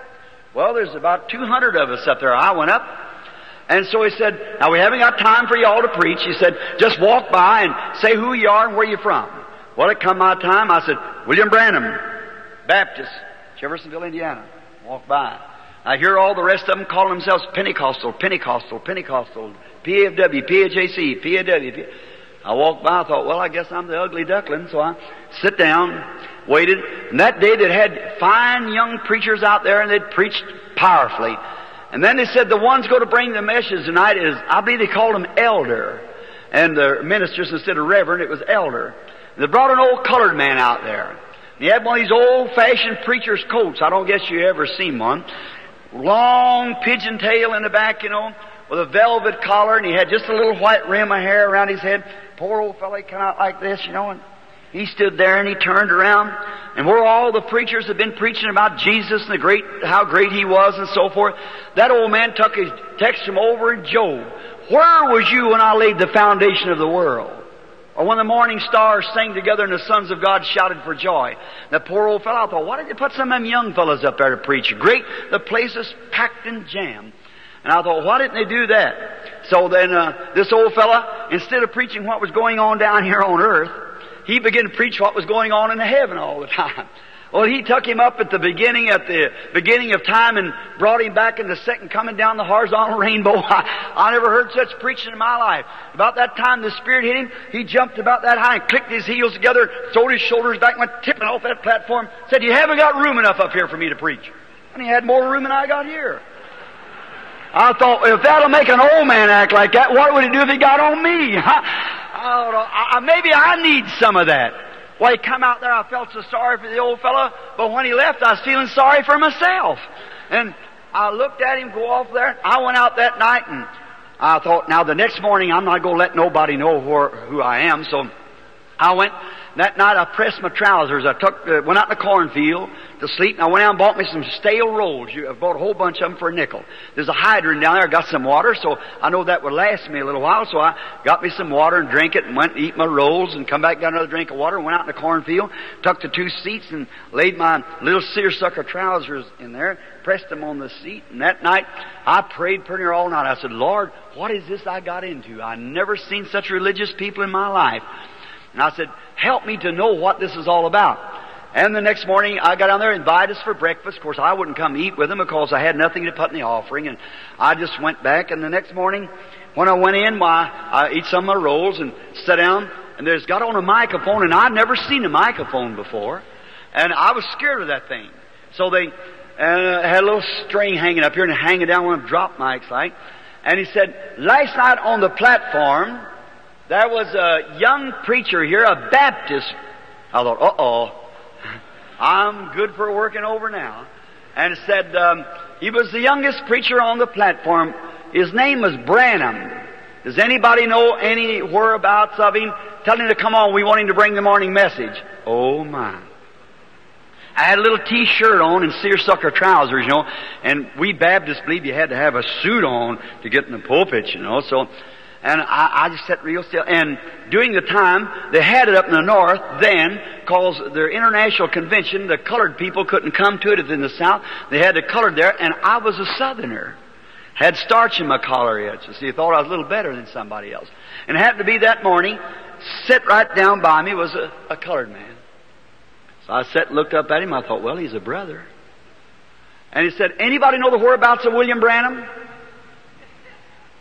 Well, there's about 200 of us up there. I went up, and so he said, now we haven't got time for you all to preach. He said, just walk by and say who you are and where you're from. Well, it come my time. I said, William Branham, Baptist, Jeffersonville, Indiana. Walk by. I hear all the rest of them calling themselves Pentecostal, Pentecostal, Pentecostal, PAW, PAJC, PAW. I walked by, I thought, well, I guess I'm the ugly duckling. So I sit down, waited. And that day they had fine young preachers out there, and they'd preached powerfully. And then they said the one's going to bring the message tonight is, I believe they called him elder. And the ministers, instead of reverend, it was elder. And they brought an old colored man out there. And he had one of these old-fashioned preacher's coats. I don't guess you ever seen one. Long pigeon tail in the back, you know, with a velvet collar, and he had just a little white rim of hair around his head. Poor old fellow, he came out like this, you know, and he stood there and he turned around, and where all the preachers had been preaching about Jesus and how great He was and so forth, that old man took his text from over in Job. Where was you when I laid the foundation of the world? Or when the morning stars sang together and the sons of God shouted for joy. That poor old fellow, I thought, why did you put some of them young fellows up there to preach? Great, the place is packed and jammed. And I thought, why didn't they do that? So then this old fella, instead of preaching what was going on down here on earth, he began to preach what was going on in heaven all the time. Well, he took him up at the beginning of time and brought him back in the second coming down the horizontal rainbow. I never heard such preaching in my life. About that time the Spirit hit him. He jumped about that high and clicked his heels together, throwed his shoulders back, and went tipping off that platform. Said, you haven't got room enough up here for me to preach. And he had more room than I got here. I thought, if that'll make an old man act like that, what would he do if he got on me? Maybe I need some of that. Well, he come out there, I felt so sorry for the old fellow, but when he left, I was feeling sorry for myself. And I looked at him go off there. I went out that night, and I thought, now the next morning I'm not going to let nobody know who I am. So I went That night I pressed my trousers. I went out in the cornfield to sleep, and I went out and bought me some stale rolls. I bought a whole bunch of them for a nickel. There's a hydrant down there. I got some water, so I know that would last me a little while. So I got me some water and drank it and went and eat my rolls and come back, got another drink of water and went out in the cornfield, took the 2 seats and laid my little seersucker trousers in there, pressed them on the seat. And that night I prayed pretty near all night. I said, Lord, what is this I got into? I never seen such religious people in my life. And I said, help me to know what this is all about. And the next morning, I got down there and invited us for breakfast. Of course, I wouldn't come eat with them because I had nothing to put in the offering. And I just went back. And the next morning, when I went in, I eat some of my rolls and sat down. And there's got on a microphone. And I'd never seen a microphone before. And I was scared of that thing. So they had a little string hanging up here and hanging down one of them drop mics like. And he said, last night on the platform, there was a young preacher here, a Baptist. I thought, uh-oh, I'm good for working over now. And it said, he was the youngest preacher on the platform. His name was Branham. Does anybody know any whereabouts of him? Tell him to come on, we want him to bring the morning message. Oh my. I had a little t-shirt on and seersucker trousers, you know, and we Baptists believe you had to have a suit on to get in the pulpit, you know, so... And I just sat real still. And during the time, they had it up in the north then, because their international convention, the colored people couldn't come to it in the south. They had the colored there, and I was a southerner. Had starch in my collar yet. You see, thought I was a little better than somebody else. And it happened to be that morning, sit right down by me was a colored man. So I sat and looked up at him. I thought, well, he's a brother. And he said, anybody know the whereabouts of William Branham?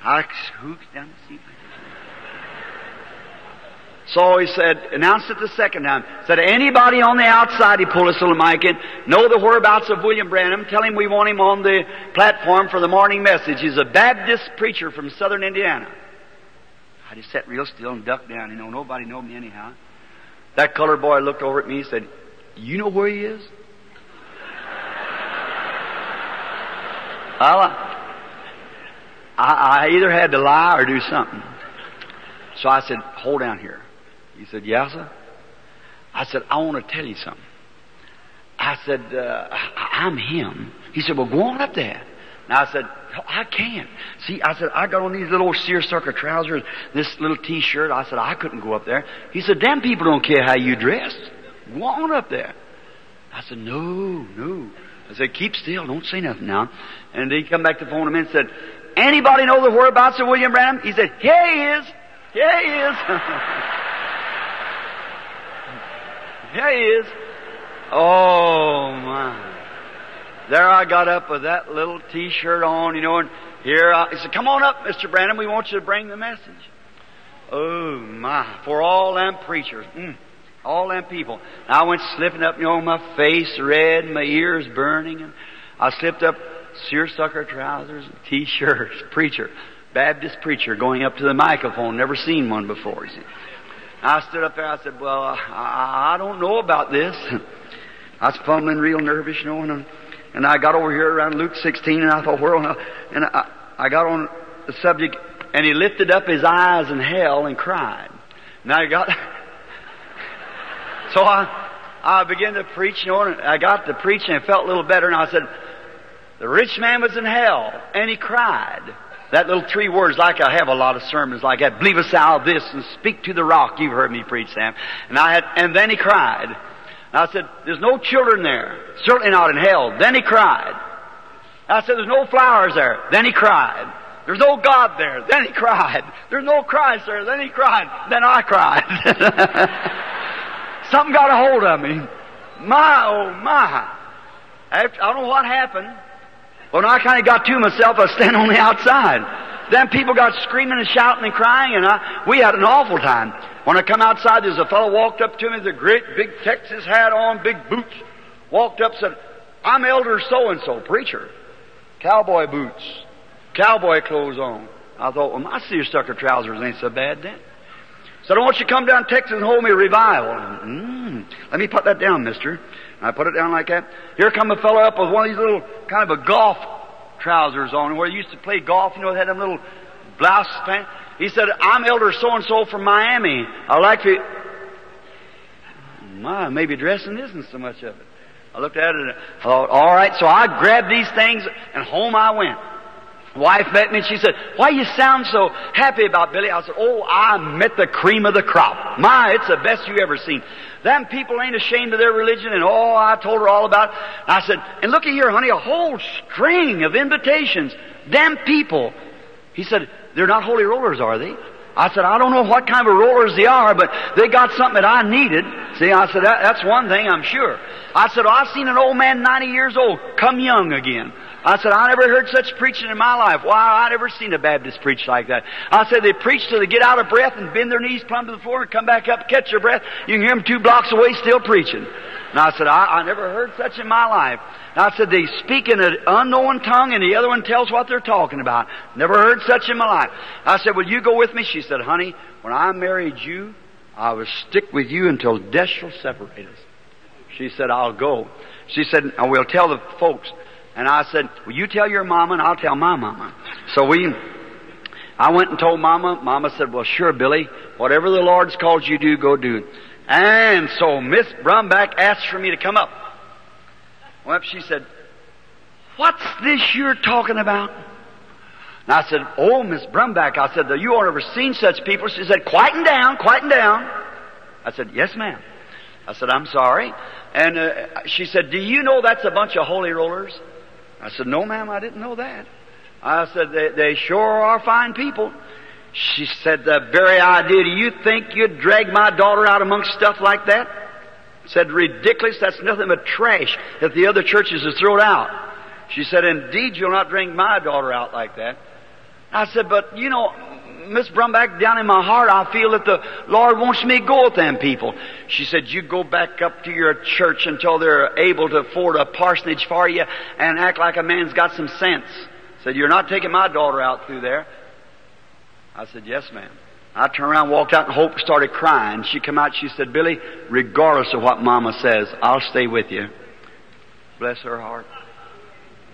I scooped down the seat. So he said, announced it the second time. Said, anybody on the outside, he pulled his little mic in, know the whereabouts of William Branham, tell him we want him on the platform for the morning message. He's a Baptist preacher from southern Indiana. I just sat real still and ducked down. You know, nobody knew me anyhow. That colored boy looked over at me and said, you know where he is? I either had to lie or do something. So I said, hold down here. He said, yes, sir. I said, I want to tell you something. I said, I'm him. He said, well, go on up there. And I said, I can't. See, I said, I got on these little seersucker trousers, this little t-shirt. I said, I couldn't go up there. He said, them people don't care how you dress. Go on up there. I said, no. I said, keep still. Don't say nothing now. And he come back to the phone and said, anybody know the whereabouts of William Branham? He said, here he is. Here he is. Here he is. Oh, my. There I got up with that little t-shirt on, you know, and here he said, come on up, Mr. Branham. We want you to bring the message. Oh, my. For all them preachers. All them people. And I went slipping up, you know, my face red, my ears burning, and I slipped up seersucker trousers and t-shirts. Preacher. Baptist preacher going up to the microphone. Never seen one before, you see. I stood up there. I said, well, I don't know about this. I was fumbling real nervous, you know, and I got over here around Luke 16, and I thought, and I got on the subject, and he lifted up his eyes in hell and cried. Now so I began to preach, you know, and I got to preach, and it felt a little better, and I said, the rich man was in hell, and he cried. That little 3 words, like I have a lot of sermons like that. Believest thou this and speak to the rock. You've heard me preach, Sam. And then he cried. And I said, there's no children there. Certainly not in hell. Then he cried. I said, there's no flowers there. Then he cried. There's no God there. Then he cried. There's no Christ there. Then he cried. Then I cried. Something got a hold of me. My, oh my. I don't know what happened. When I kind of got to myself, I was standing on the outside. Then people got screaming and shouting and crying, and we had an awful time. When I come outside, there's a fellow walked up to me with a great big Texas hat on, big boots. Walked up and said, I'm Elder so-and-so, preacher. Cowboy boots. Cowboy clothes on. I thought, well, my seersucker trousers ain't so bad then. Said, I want you to come down to Texas and hold me a revival. Let me put that down, mister. And I put it down like that. Here come a fellow up with one of these little kind of a golf trousers on, where he used to play golf, you know, they had them little blouse pants. He said, I'm Elder so-and-so from Miami. I'd like to... my, maybe dressing isn't so much of it. I looked at it and I thought, all right, so I grabbed these things and home I went. Wife met me and she said, why you sound so happy about Billy? I said, oh, I met the cream of the crop. My, it's the best you ever seen. Them people ain't ashamed of their religion, and oh, I told her all about it. I said, and looky here, honey, a whole string of invitations. Them people. He said, they're not holy rollers, are they? I said, I don't know what kind of rollers they are, but they got something that I needed. See, I said, that's one thing, I'm sure. I said, I've seen an old man 90 years old come young again. I said, I never heard such preaching in my life. Why, I never seen a Baptist preach like that. I said, they preach till they get out of breath and bend their knees plumb to the floor and come back up, catch their breath. You can hear them 2 blocks away still preaching. And I said, I never heard such in my life. And I said, they speak in an unknown tongue and the other one tells what they're talking about. Never heard such in my life. I said, will you go with me? She said, honey, when I married you, I will stick with you until death shall separate us. She said, I'll go. She said, I will tell the folks. And I said, well, you tell your mama and I'll tell my mama. So I went and told Mama. Mama said, well, sure, Billy, whatever the Lord's called you to do, go do it. And so Miss Brumback asked for me to come up. Well, she said, what's this you're talking about? And I said, oh, Miss Brumback, I said, you ain't ever seen such people. She said, quieten down, quieten down. I said, yes, ma'am. I said, I'm sorry. And she said, do you know that's a bunch of holy rollers? I said, no, ma'am, I didn't know that. I said, they sure are fine people. She said, the very idea, do you think you'd drag my daughter out amongst stuff like that? Said, ridiculous, that's nothing but trash that the other churches have thrown out. She said, indeed, you'll not drag my daughter out like that. I said, but, you know, Miss Brumback, down in my heart, I feel that the Lord wants me to go with them people. She said, you go back up to your church until they're able to afford a parsonage for you and act like a man's got some sense. Said, you're not taking my daughter out through there. I said, yes, ma'am. I turned around, walked out, and Hope started crying. She come out, she said, Billy, regardless of what Mama says, I'll stay with you. Bless her heart.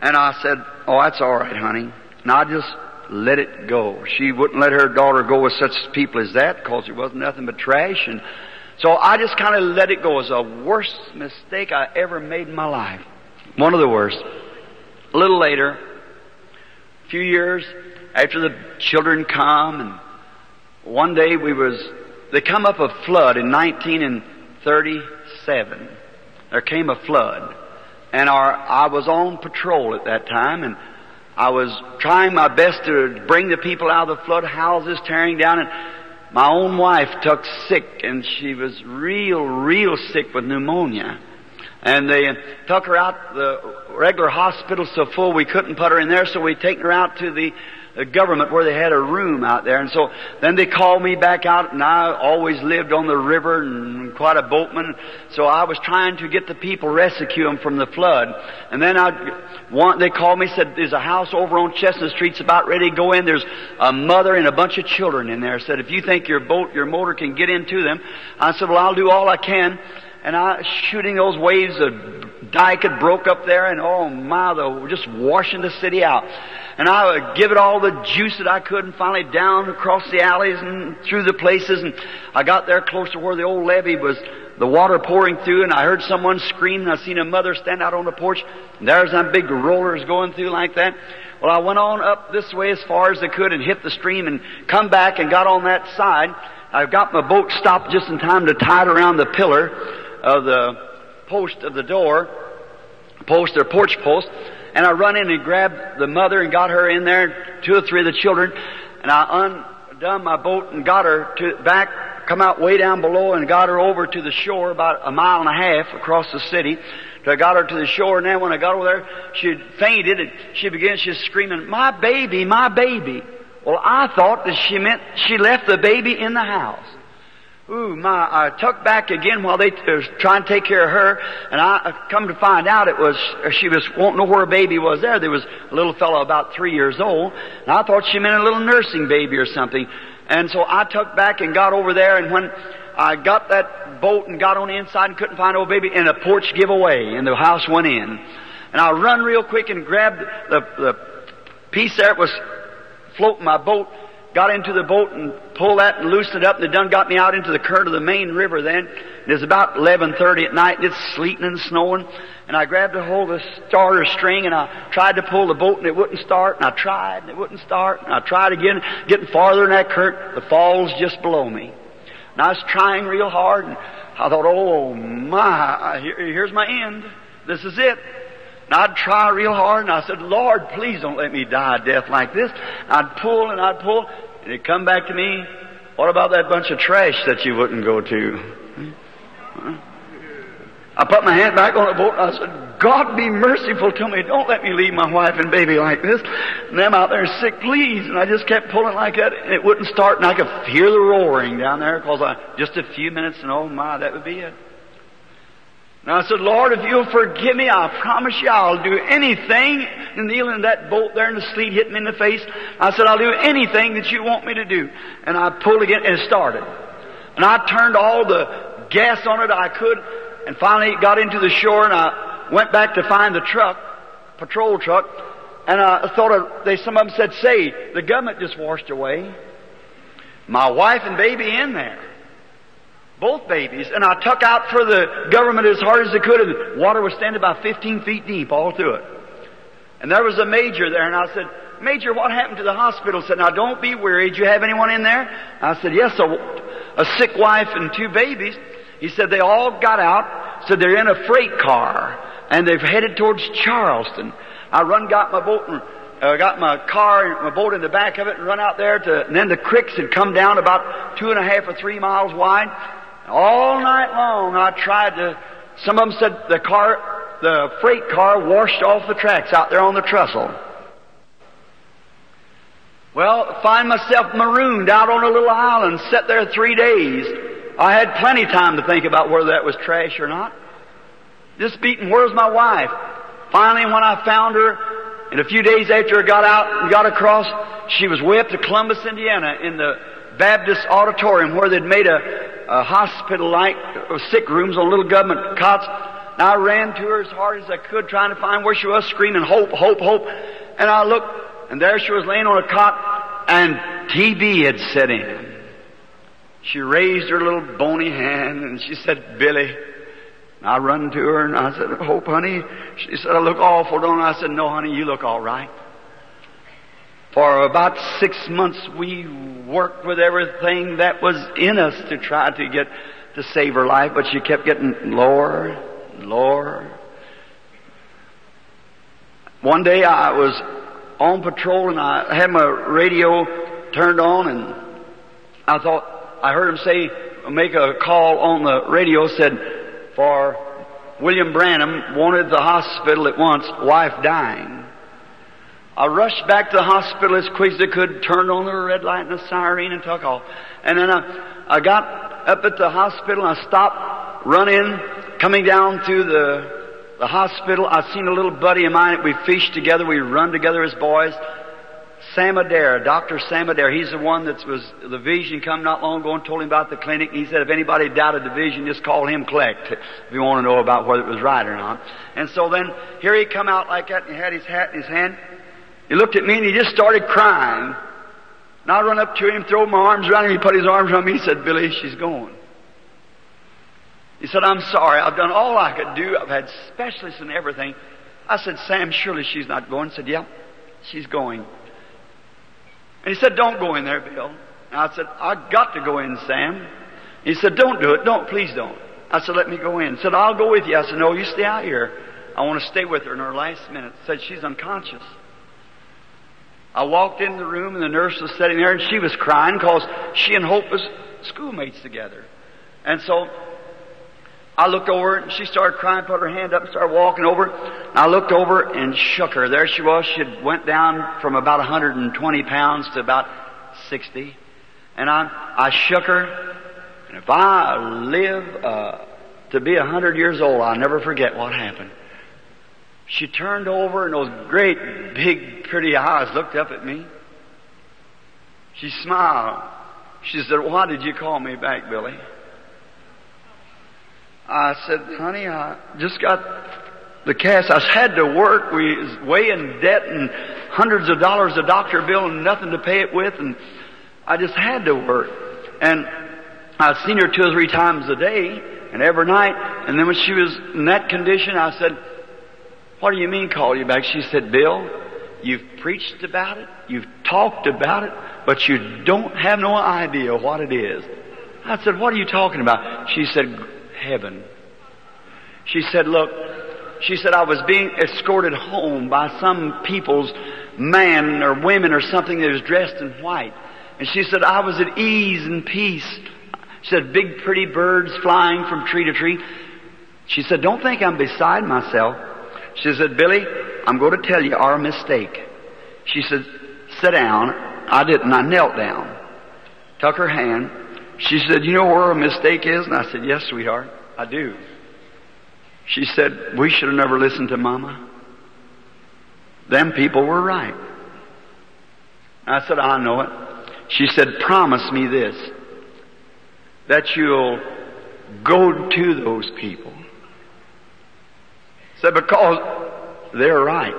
And I said, oh, that's all right, honey. And I just let it go. She wouldn't let her daughter go with such people as that because it wasn't nothing but trash. And so I just kind of let it go. It was the worst mistake I ever made in my life. One of the worst. A little later, a few years after the children come, and one day they come up a flood in 1937. There came a flood. And I was on patrol at that time, and I was trying my best to bring the people out of the flood, houses tearing down, and my own wife took sick, and she was real sick with pneumonia. And they took her out, the regular hospital so full we couldn't put her in there, so we taken her out to the government where they had a room out there. And so then they called me back out, and I always lived on the river and quite a boatman. So I was trying to get the people, rescue them from the flood. And then they called me, said, there's a house over on Chestnut Street's about ready to go in. There's a mother and a bunch of children in there. Said, if you think your motor can get into them. I said, well, I'll do all I can. And shooting those waves, the dike had broke up there, and oh my, they were just washing the city out. And I would give it all the juice that I could, and finally down across the alleys and through the places, and I got there close to where the old levee was, the water pouring through, and I heard someone scream, and I seen a mother stand out on the porch, and there's them big rollers going through like that. Well, I went on up this way as far as I could and hit the stream and come back and got on that side. I got my boat stopped just in time to tie it around the pillar of the post of the door, post or porch post, and I run in and grabbed the mother and got her in there, 2 or 3 of the children, and I undone my boat and got her back, come out way down below and got her over to the shore about 1.5 miles across the city. So I got her to the shore, and then when I got over there, she had fainted, and she screaming, my baby, my baby. Well, I thought that she meant she left the baby in the house. Ooh, I tucked back again while they was trying to take care of her, and I come to find out she was wanting to know where her baby was there. There was a little fellow about 3 years old, and I thought she meant a little nursing baby or something. And so I tucked back and got over there, and when I got that boat and got on the inside and couldn't find old baby, and the porch give away, and the house went in. And I run real quick and grabbed the piece there that was floating my boat, got into the boat and pulled that and loosened it up, and they done got me out into the current of the main river then. And it was about 11:30 at night, and it's sleeting and snowing. And I grabbed a hold of the starter string, and I tried to pull the boat, and it wouldn't start. And I tried, and it wouldn't start. And I tried again, getting farther in that current. The falls just below me. And I was trying real hard, and I thought, oh my, here's my end. This is it. And I'd try real hard, and I said, Lord, please don't let me die a death like this. I'd pull, and it'd come back to me, what about that bunch of trash that you wouldn't go to? I put my hand back on the boat, and I said, God be merciful to me. Don't let me leave my wife and baby like this. And them out there sick, please. And I just kept pulling like that, and it wouldn't start, and I could hear the roaring down there, because just a few minutes, and oh my, that would be it. And I said, Lord, if you'll forgive me, I promise you I'll do anything. And kneeling in that boat there in the sleet hitting me in the face, I said, I'll do anything that you want me to do. And I pulled again, and it started. And I turned all the gas on it I could, and finally got into the shore, and I went back to find the truck, patrol truck, and I thought some of them said, say, the government just washed away my wife and baby in there. Both babies. And I tuck out for the government as hard as I could, and the water was standing about 15 feet deep all through it. And there was a major there, and I said, Major, what happened to the hospital? He said, now don't be worried. Do you have anyone in there? I said, yes, a sick wife and 2 babies. He said, they all got out. Said they're in a freight car, and they've headed towards Charleston. I got my boat and got my car and my boat in the back of it and run out there and then the creeks had come down about 2.5 or 3 miles wide. All night long I tried to, some of them said the freight car washed off the tracks out there on the trestle. Well, find myself marooned out on a little island, sat there 3 days. I had plenty of time to think about whether that was trash or not. Just beating, where's my wife? Finally, when I found her, and a few days after I got out and got across, she was way up to Columbus, Indiana, in the Baptist auditorium where they'd made a hospital-like sick rooms on little government cots. And I ran to her as hard as I could, trying to find where she was, screaming, hope, hope, hope. And I looked, and there she was laying on a cot, and TB had set in. She raised her little bony hand, and she said, Billy. And I run to her, and I said, Hope, honey. She said, I look awful, don't I? I said, no, honey, you look all right. For about 6 months, we worked with everything that was in us to try to save her life, but she kept getting lower, lower. One day I was on patrol, and I had my radio turned on, and I thought, I heard him make a call on the radio, said, for William Branham, wanted the hospital at once, wife dying. I rushed back to the hospital as quick as I could, turned on the red light and the siren and took off. And then I got up at the hospital, and I stopped, run in, coming down through the hospital. I seen a little buddy of mine that we fished together, we run together as boys. Sam Adair, Dr. Sam Adair, he's the one that was the vision come not long ago and told him about the clinic. And he said if anybody doubted the vision, just call him collect if you want to know about whether it was right or not. And so then here he come out like that, and he had his hat in his hand. He looked at me and he just started crying. And I run up to him, throw my arms around him, he put his arms around me, he said, Billy, she's going. He said, I'm sorry, I've done all I could do, I've had specialists and everything. I said, Sam, surely she's not going. He said, yeah, she's going. And he said, don't go in there, Bill. And I said, I've got to go in, Sam. He said, don't do it. Don't, please don't. I said, let me go in. He said, I'll go with you. I said, no, you stay out here. I want to stay with her in her last minute. He said, she's unconscious. I walked in the room, and the nurse was sitting there, and she was crying because she and Hope was schoolmates together. And so I looked over, and she started crying, put her hand up, and started walking over. And I looked over and shook her. There she was. She had went down from about 120 pounds to about 60. And I shook her. And if I live to be 100 years old, I'll never forget what happened. She turned over, and those great, big, pretty eyes looked up at me. She smiled. She said, why did you call me back, Billy? I said, honey, I just got the cast. I had to work. We was way in debt and hundreds of dollars a doctor bill and nothing to pay it with. And I just had to work. And I've seen her 2 or 3 times a day, and every night. And then when she was in that condition, I said, "What do you mean call you back?" She said, "Bill, you've preached about it, you've talked about it, but you don't have no idea what it is." I said, "What are you talking about?" She said, "Heaven." She said, "Look," she said, "I was being escorted home by some people's man or women or something that was dressed in white. And she said, I was at ease and peace." She said, "Big pretty birds flying from tree to tree." She said, "Don't think I'm beside myself." She said, "Billy, I'm going to tell you our mistake." She said, "Sit down." I didn't. I knelt down, took her hand. She said, "You know where our mistake is?" And I said, "Yes, sweetheart, I do." She said, "We should have never listened to Mama. Them people were right." I said, "I know it." She said, "Promise me this, that you'll go to those people." I said, "Because they're right."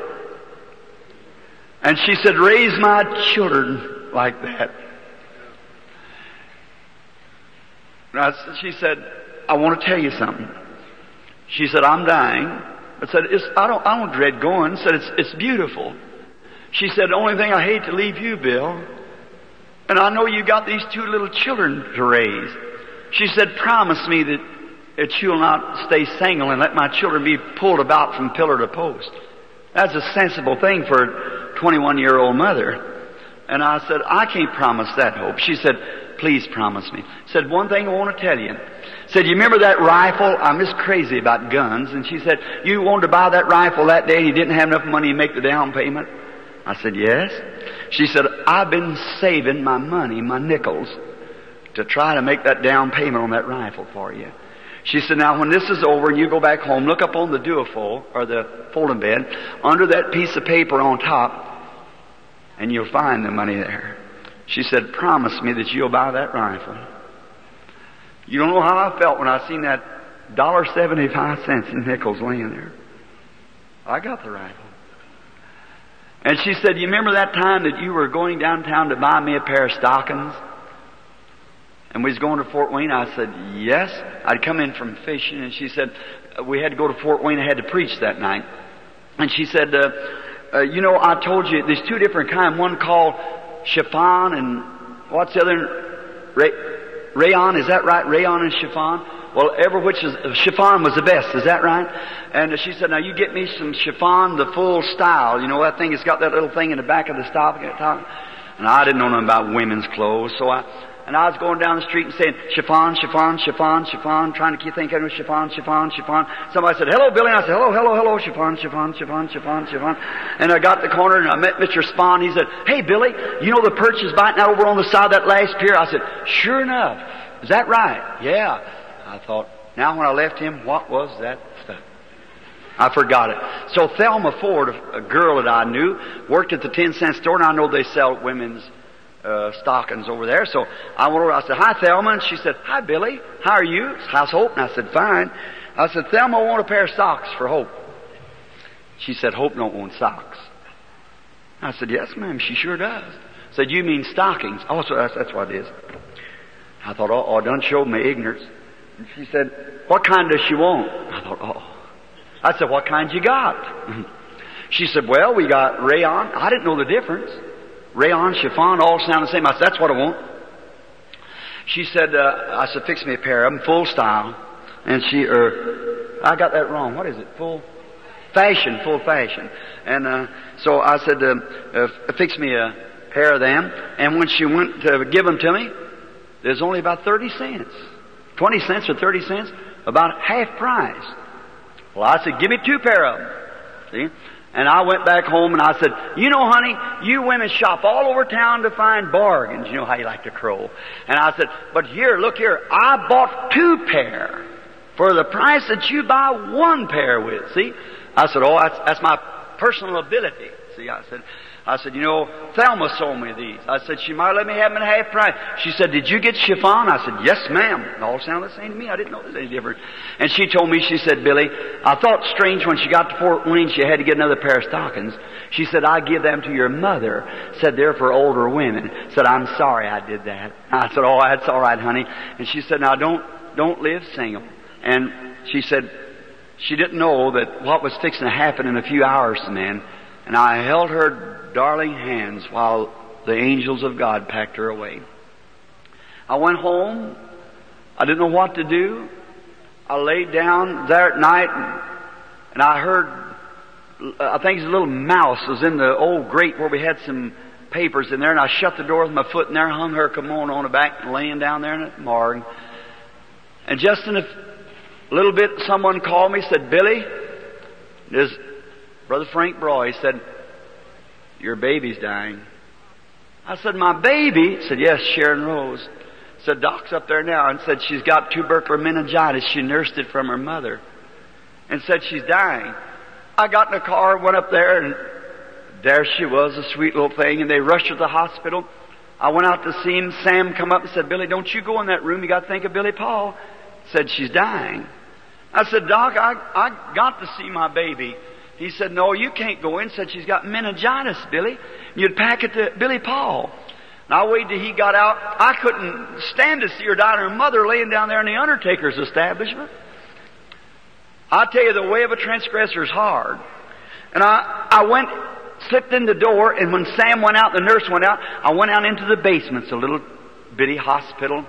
And she said, "Raise my children like that." And she said, "I want to tell you something." She said, "I'm dying." I said, I don't dread going." I said, it's beautiful." She said, "The only thing I hate to leave you, Bill. And I know you got these 2 little children to raise." She said, "Promise me that you'll not stay single and let my children be pulled about from pillar to post." That's a sensible thing for a 21-year-old mother. And I said, "I can't promise that, Hope." She said, "Please promise me." Said, "One thing I want to tell you." Said, "You remember that rifle?" I'm just crazy about guns. And she said, "You wanted to buy that rifle that day and you didn't have enough money to make the down payment?" I said, "Yes." She said, "I've been saving my money, my nickels, to try to make that down payment on that rifle for you." She said, "Now when this is over and you go back home, look up on the duofold, or the folding bed, under that piece of paper on top, and you'll find the money there." She said, "Promise me that you'll buy that rifle." You don't know how I felt when I seen that $1.75 in nickels laying there. I got the rifle. And she said, "You remember that time that you were going downtown to buy me a pair of stockings? And we was going to Fort Wayne?" I said, "Yes." I'd come in from fishing, and she said, "We had to go to Fort Wayne. I had to preach that night." And she said, "You know, I told you there's 2 different kinds. One called chiffon, and what's the other? Rayon, is that right? Rayon and chiffon? Well, chiffon was the best, is that right?" And she said, "Now you get me some chiffon, the full style. You know, that thing has got that little thing in the back of the stocking." And I didn't know nothing about women's clothes, so I was going down the street and saying, "Chiffon, chiffon, chiffon, chiffon," trying to keep thinking of chiffon, chiffon, chiffon. Somebody said, "Hello, Billy." And I said, "Hello, hello, hello, chiffon, chiffon, chiffon, chiffon, chiffon." And I got to the corner and I met Mr. Spahn. He said, "Hey, Billy, you know the perch is biting out over on the side of that last pier?" I said, "Sure enough." "Is that right?" "Yeah." I thought, now when I left him, what was that stuff? I forgot it. So Thelma Ford, a girl that I knew, worked at the 10-cent store, and I know they sell women's stockings over there. So I went over, I said, "Hi, Thelma." And she said, "Hi, Billy. How are you? How's Hope?" And I said, "Fine." I said, "Thelma, I want a pair of socks for Hope." She said, "Hope don't want socks." I said, "Yes, ma'am, she sure does." I said, "You mean stockings?" "Oh, so that's what it is." I thought, "Oh, done showed my ignorance." And she said, "What kind does she want?" I thought, "Oh." I said, "What kind you got?" She said, "Well, we got rayon." I didn't know the difference. Rayon, chiffon, all sound the same. I said, "That's what I want." She said, I said, "Fix me a pair of them, full style." And I got that wrong. What is it? Full fashion. And so I said, "Fix me a pair of them." And when she went to give them to me, there's only about 30 cents. 20 cents or 30 cents, about half price. Well, I said, "Give me 2 pair of them." See? And I went back home and I said, "You know, honey, you women shop all over town to find bargains." You know how you like to crow. And I said, "But here, look here, I bought 2 pair for the price that you buy 1 pair with." See? I said, "Oh, that's my personal ability." See, I said, you know, Thelma sold me these. I said, she might let me have them at half price. She said, did you get chiffon? I said, yes, ma'am. It all sounded the same to me. I didn't know there was any difference. And she told me, she said, Billy, I thought strange when she got to Fort Wayne she had to get another pair of stockings. She said, I give them to your mother. Said, they're for older women. Said, I'm sorry I did that. I said, oh, that's all right, honey. And she said, now don't live single. And she said, she didn't know that what was fixing to happen in a few hours to man. And I held her darling hands while the angels of God packed her away. I went home. I didn't know what to do. I laid down there at night and I heard, I think a little mouse was in the old grate where we had some papers in there, and I shut the door with my foot in there, hung her kimono on the back, and laying down there in the morgue. And just in a little bit, someone called me, said, Billy, this Brother Frank Broy. He said, your baby's dying. I said, my baby? He said, yes, Sharon Rose. Said, Doc's up there now, and said she's got tubercular meningitis. She nursed it from her mother. And said she's dying. I got in a car, went up there, and there she was, a sweet little thing, and they rushed her to the hospital. I went out to see him. Sam come up and said, Billy, don't you go in that room. You got to think of Billy Paul. Said, she's dying. I said, Doc, I got to see my baby. He said, no, you can't go in. Said, she's got meningitis, Billy. You'd pack it to Billy Paul. And I waited till he got out. I couldn't stand to see her die and her mother laying down there in the undertaker's establishment. I tell you, the way of a transgressor is hard. And I went, slipped in the door, and when Sam went out, the nurse went out, I went out into the basement. It's a little bitty hospital.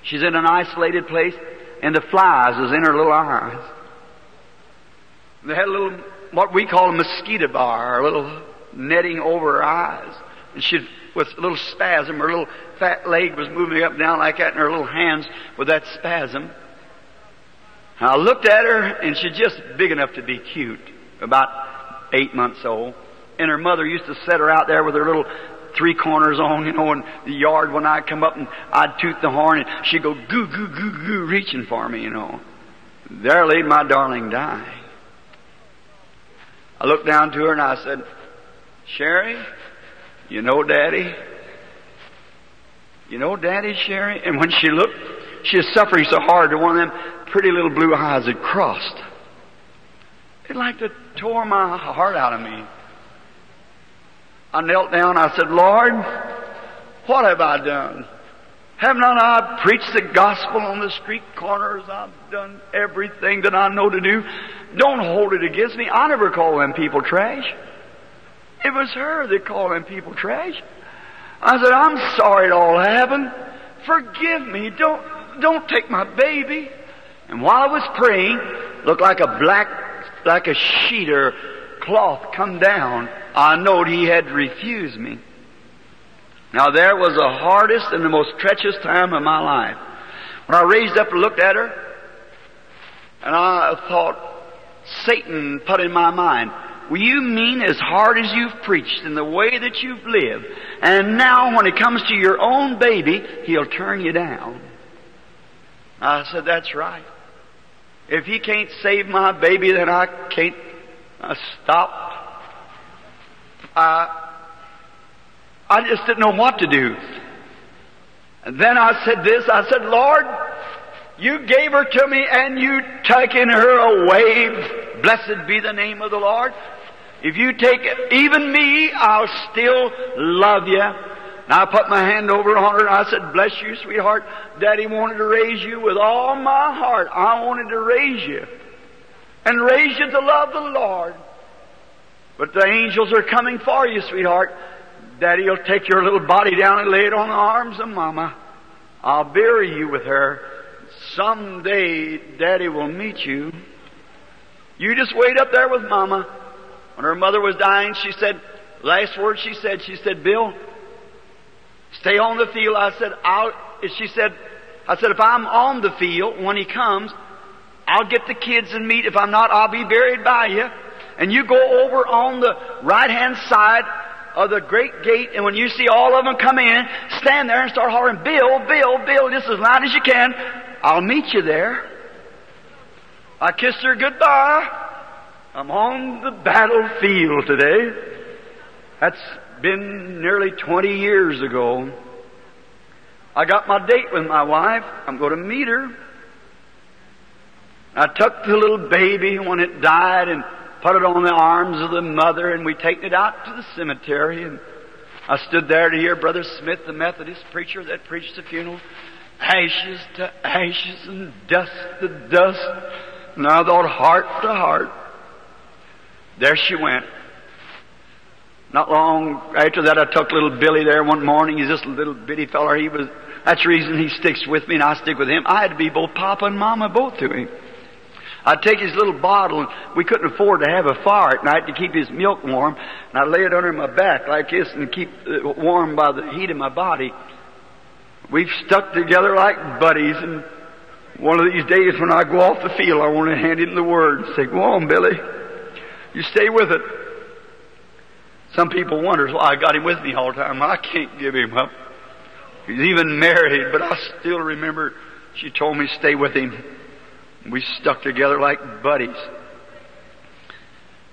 She's in an isolated place, and the flies was in her little eyes. They had a little, what we call a mosquito bar, a little netting over her eyes. And she, with a little spasm, her little fat leg was moving up and down like that, and her little hands with that spasm. And I looked at her, and she's just big enough to be cute, about 8 months old. And her mother used to set her out there with her little 3 corners on, you know, in the yard when I'd come up and I'd toot the horn, and she'd go goo, goo, goo, goo, reaching for me, you know. There laid my darling dying. I looked down to her and I said, Sherry, you know Daddy? You know Daddy, Sherry? And when she looked, she was suffering so hard that one of them pretty little blue eyes had crossed. It like to tore my heart out of me. I knelt down, I said, Lord, what have I done? Haven't I preached the gospel on the street corners? I've done everything that I know to do. Don't hold it against me. I never call them people trash. It was her that called them people trash. I said, I'm sorry it all happened. Forgive me. Don't take my baby. And while I was praying, looked like a sheet or cloth come down. I knowed he had refused me. Now there was the hardest and the most treacherous time of my life. When I raised up and looked at her, and I thought, Satan put in my mind, well, you mean as hard as you've preached and the way that you've lived, and now when it comes to your own baby, he'll turn you down. I said, that's right. If he can't save my baby, then I can't. I stopped. I just didn't know what to do. And then I said this, I said, Lord, you gave her to me and you taken her away. Blessed be the name of the Lord. If you take even me, I'll still love you. And I put my hand over on her and I said, bless you, sweetheart. Daddy wanted to raise you with all my heart. I wanted to raise you. And raise you to love the Lord. But the angels are coming for you, sweetheart. Daddy will take your little body down and lay it on the arms of Mama. I'll bury you with her. Someday, Daddy will meet you. You just wait up there with Mama. When her mother was dying, she said, last word she said, Bill, stay on the field. I said, if I'm on the field when he comes, I'll get the kids and meet. If I'm not, I'll be buried by you. And you go over on the right-hand side of the great gate, and when you see all of them come in, stand there and start hollering, Bill, Bill, Bill, just as loud as you can. I'll meet you there. I kissed her goodbye. I'm on the battlefield today. That's been nearly 20 years ago. I got my date with my wife. I'm going to meet her. I took the little baby when it died and put it on the arms of the mother, and we taken it out to the cemetery. And I stood there to hear Brother Smith, the Methodist preacher that preached the funeral. Ashes to ashes and dust to dust. And I thought, heart to heart. There she went. Not long after that, I took little Billy there one morning. He's just a little bitty feller. That's the reason he sticks with me and I stick with him. I had to be both Papa and Mama both to him. I'd take his little bottle, and we couldn't afford to have a fire at night to keep his milk warm, and I'd lay it under my back like this and keep it warm by the heat of my body. We've stuck together like buddies, and one of these days when I go off the field, I want to hand him the word and say, go on, Billy. You stay with it. Some people wonder why I got him with me all the time. I can't give him up. He's even married, but I still remember she told me stay with him. We stuck together like buddies.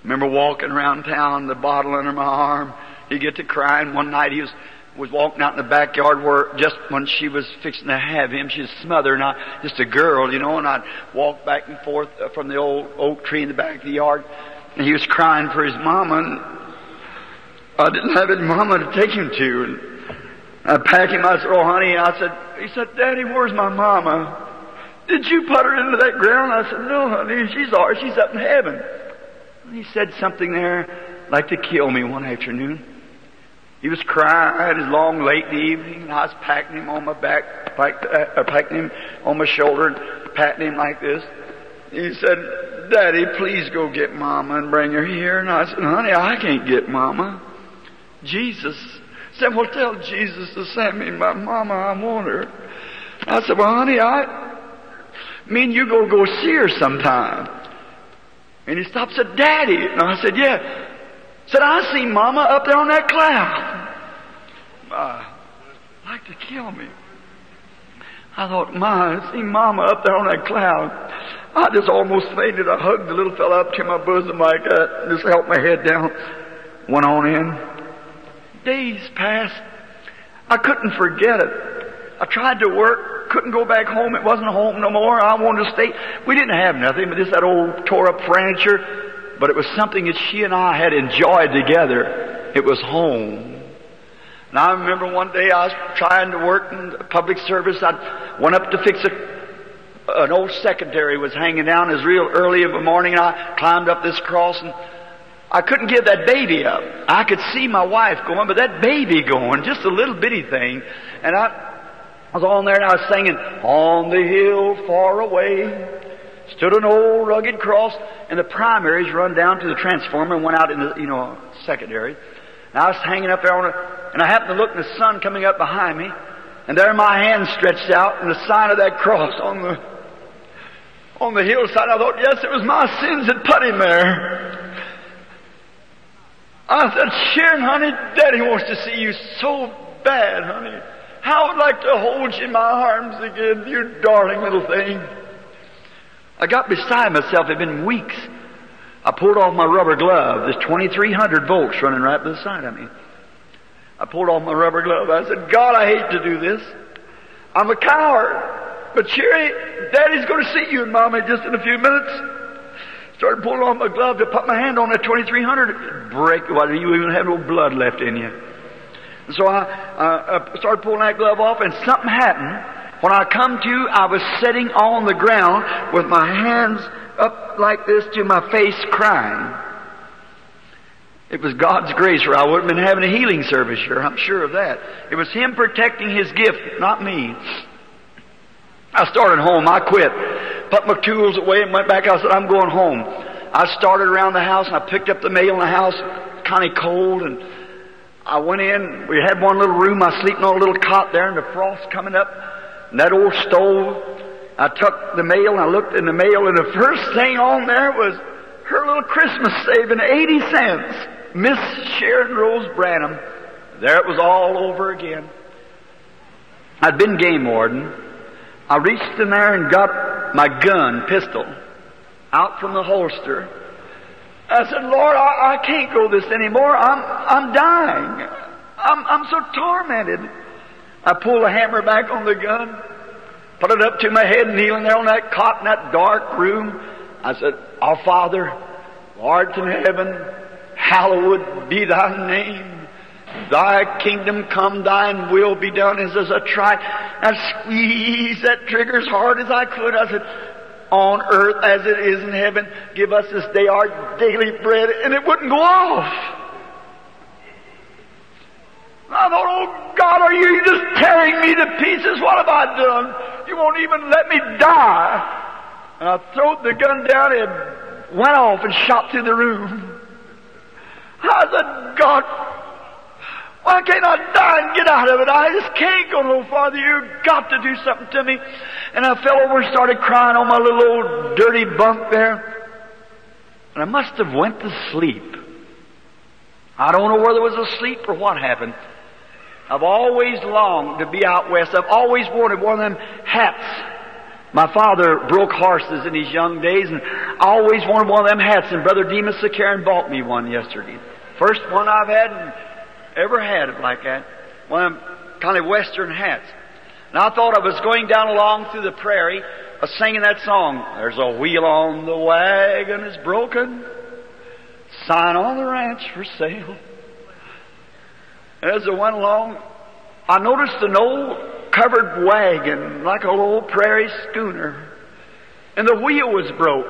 Remember walking around town, the bottle under my arm. He'd get to crying. One night he was walking out in the backyard where just when she was fixing to have him, she was smothered, and just a girl, you know, and I'd walk back and forth from the old oak tree in the back of the yard, and he was crying for his mama, and I didn't have his mama to take him to, and I packed him. I said, oh honey, he said, Daddy, where's my mama? Did you put her into that ground? I said, no, honey, she's up in heaven. And he said something there like to kill me one afternoon. He was crying. It was long, late in the evening, and I was packing him on my back, packing him on my shoulder, and patting him like this. He said, Daddy, please go get Mama and bring her here. And I said, honey, I can't get Mama. Jesus said, well, tell Jesus to send me my Mama. I want her. I said, well, honey, me and you go see her sometime. And he stopped and said, Daddy. And I said, yeah. Said, I see Mama up there on that cloud. Like to kill me. I thought, I see Mama up there on that cloud. I just almost fainted. I hugged the little fella up to my bosom like that and just held my head down. Went on in. Days passed. I couldn't forget it. I tried to work, couldn't go back home. It wasn't home no more. I wanted to stay. We didn't have nothing but just that old tore up furniture. But it was something that she and I had enjoyed together. It was home. And I remember one day I was trying to work in public service. I went up to fix an old secretary was hanging down. It was real early in the morning, and I climbed up this cross, and I couldn't give that baby up. I could see my wife going, but that baby going, just a little bitty thing. And I was on there, and I was singing, on the hill far away stood an old rugged cross, and the primaries run down to the transformer and went out in the, secondary. And I was hanging up there on it, and I happened to look, and the sun coming up behind me, and there my hand stretched out, and the sign of that cross on the hillside. I thought, yes, it was my sins that put him there. I said, Sharon, honey, Daddy wants to see you so bad, honey. I would like to hold you in my arms again, you darling little thing. I got beside myself. It had been weeks. I pulled off my rubber glove. There's 2,300 volts running right beside of me. I pulled off my rubber glove. I said, God, I hate to do this. I'm a coward. But Sherry, Daddy's going to see you and Mommy just in a few minutes. Started pulling off my glove to put my hand on that 2,300. Break. Well, you even have no blood left in you. And so I started pulling that glove off, and something happened. When I come to, I was sitting on the ground with my hands up like this to my face crying. It was God's grace, or I wouldn't have been having a healing service here. I'm sure of that. It was Him protecting His gift, not me. I started home. I quit. Put my tools away and went back. I said, I'm going home. I started around the house, and I picked up the mail in the house, kind of cold, and I went in. We had one little room. I was sleeping on a little cot there, and the frost coming up. And that old stove, I took the mail and I looked in the mail, and the first thing on there was her little Christmas saving, 80 cents. Miss Sharon Rose Branham. There it was all over again. I'd been game warden. I reached in there and got my gun, pistol, out from the holster. I said, Lord, I can't go this anymore. I'm dying. I'm so tormented. I pulled the hammer back on the gun, put it up to my head, kneeling there on that cot in that dark room. I said, Our Father, Lord in heaven, hallowed be thy name. Thy kingdom come, thine will be done. As I tried, I squeezed that trigger as hard as I could. I said, On earth as it is in heaven, give us this day our daily bread. And it wouldn't go off. I thought, oh God, are you just tearing me to pieces? What have I done? You won't even let me die. And I threw the gun down and it went off and shot through the room. I said, God, why can't I die and get out of it? I just can't go no farther. You've got to do something to me. And I fell over and started crying on my little old dirty bunk there. And I must have went to sleep. I don't know whether it was asleep or what happened. I've always longed to be out west. I've always wanted one of them hats. My father broke horses in his young days, and I always wanted one of them hats, and Brother Demas Sakarin bought me one yesterday. First one I've had and ever had it like that. One of them kind of western hats. And I thought I was going down along through the prairie, singing that song. There's a wheel on the wagon is broken, sign on the ranch for sale. As I went along, I noticed an old covered wagon, like a little prairie schooner. And the wheel was broke.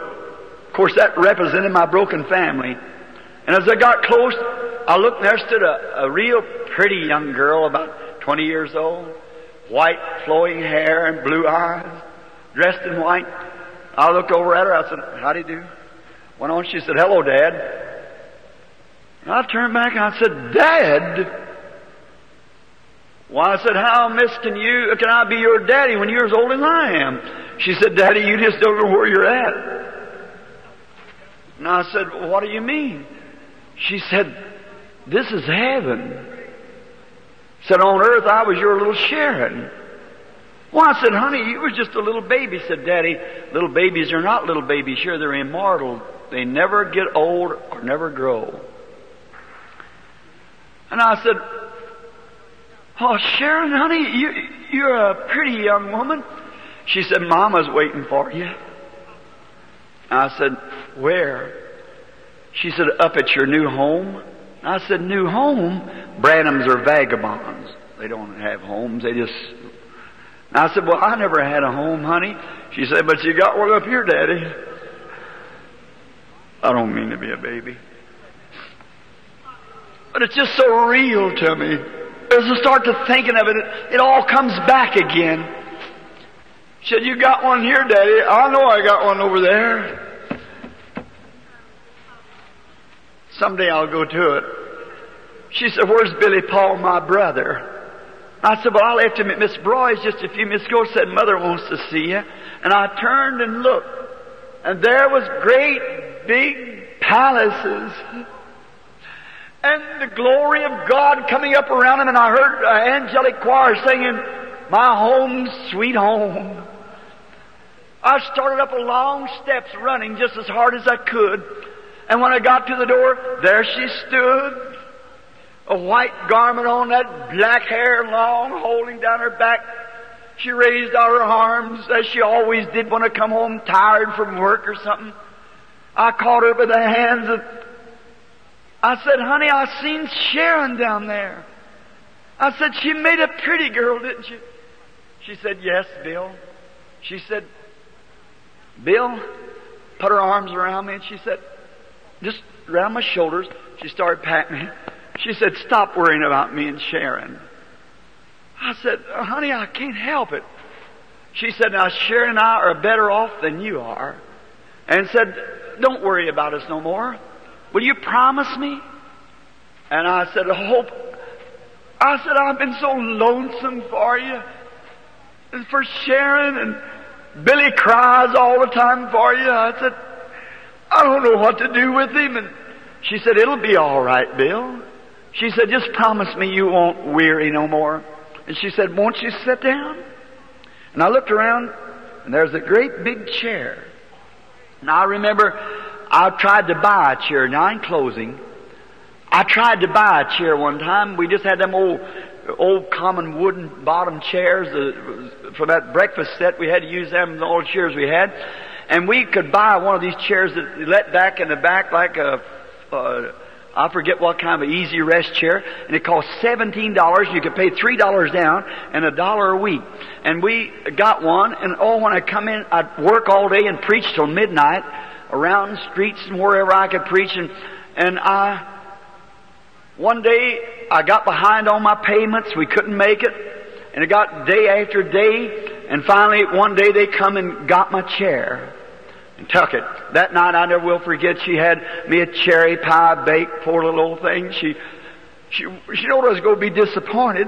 Of course, that represented my broken family. And as I got close, I looked and there stood a real pretty young girl, about 20 years old, white flowing hair and blue eyes, dressed in white. I looked over at her, I said, how do you do? Went on, she said, hello, Dad. And I turned back and I said, Dad? Well, I said, how, miss, can I be your daddy when you're as old as I am? She said, Daddy, you just don't know where you're at. And I said, well, what do you mean? She said, this is heaven. Said, on earth I was your little Sharon. Well, I said, honey, you was just a little baby. Said, Daddy, little babies are not little babies. Sure, they're immortal. They never get old or never grow. And I said, oh, Sharon, honey, you're a pretty young woman. She said, Mama's waiting for you. I said, where? She said, up at your new home. I said, new home? Branhams are vagabonds. They don't have homes. They just... I said, well, I never had a home, honey. She said, but you got one up here, Daddy. I don't mean to be a baby. But it's just so real to me. As I start to thinking of it, it all comes back again. She said, you got one here, Daddy. I know I got one over there. Someday I'll go to it. She said, where's Billy Paul, my brother? I said, well, I left him at Miss Broy's just a few minutes ago. Said, Mother wants to see you. And I turned and looked. And there was great big palaces. And the glory of God coming up around him. And I heard an angelic choir singing, my home, sweet home. I started up a long steps running just as hard as I could. And when I got to the door, there she stood. A white garment on, that black hair long, holding down her back. She raised out her arms, as she always did when I come home tired from work or something. I caught her by the hands and I said, honey, I seen Sharon down there. I said, she made a pretty girl, didn't she? She said, yes, Bill. She said, Bill, put her arms around me, and she said, just around my shoulders. She started patting me. She said, stop worrying about me and Sharon. I said, honey, I can't help it. She said, now Sharon and I are better off than you are. And said, don't worry about us no more. Will you promise me? And I said, I've been so lonesome for you. And for Sharon, and Billy cries all the time for you. I said, I don't know what to do with him. And she said, it'll be all right, Bill. She said, just promise me you won't weary no more. And she said, won't you sit down? And I looked around, and there's a great big chair. And I remember I tried to buy a chair. Now, in closing, I tried to buy a chair one time. We just had them old common wooden bottom chairs for that breakfast set. We had to use them, the old chairs we had. And we could buy one of these chairs that let back in the back like I forget what kind of easy rest chair, and it cost $17. You could pay $3 down and $1 a week. And we got one, and when I come in, I'd work all day and preach till midnight around the streets and wherever I could preach. And one day I got behind on my payments. We couldn't make it, and it got day after day. And finally, one day they come and got my chair and took it. That night I never will forget, she had me a cherry pie baked, poor little old thing. She knew I was going to be disappointed.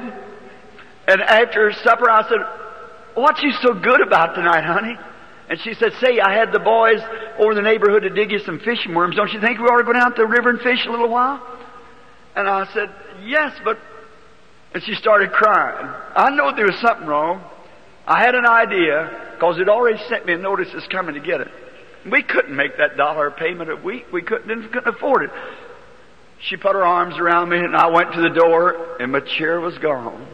And after supper I said, "What you so good about tonight, honey?" And she said, "Say, I had the boys over in the neighborhood to dig you some fishing worms. Don't you think we ought to go down to the river and fish a little while?" And I said, "Yes, but..." And she started crying. I know there was something wrong. I had an idea, because it already sent me a notice it's coming to get it. We couldn't make that $1 payment a week. We couldn't afford it. She put her arms around me, and I went to the door, and my chair was gone.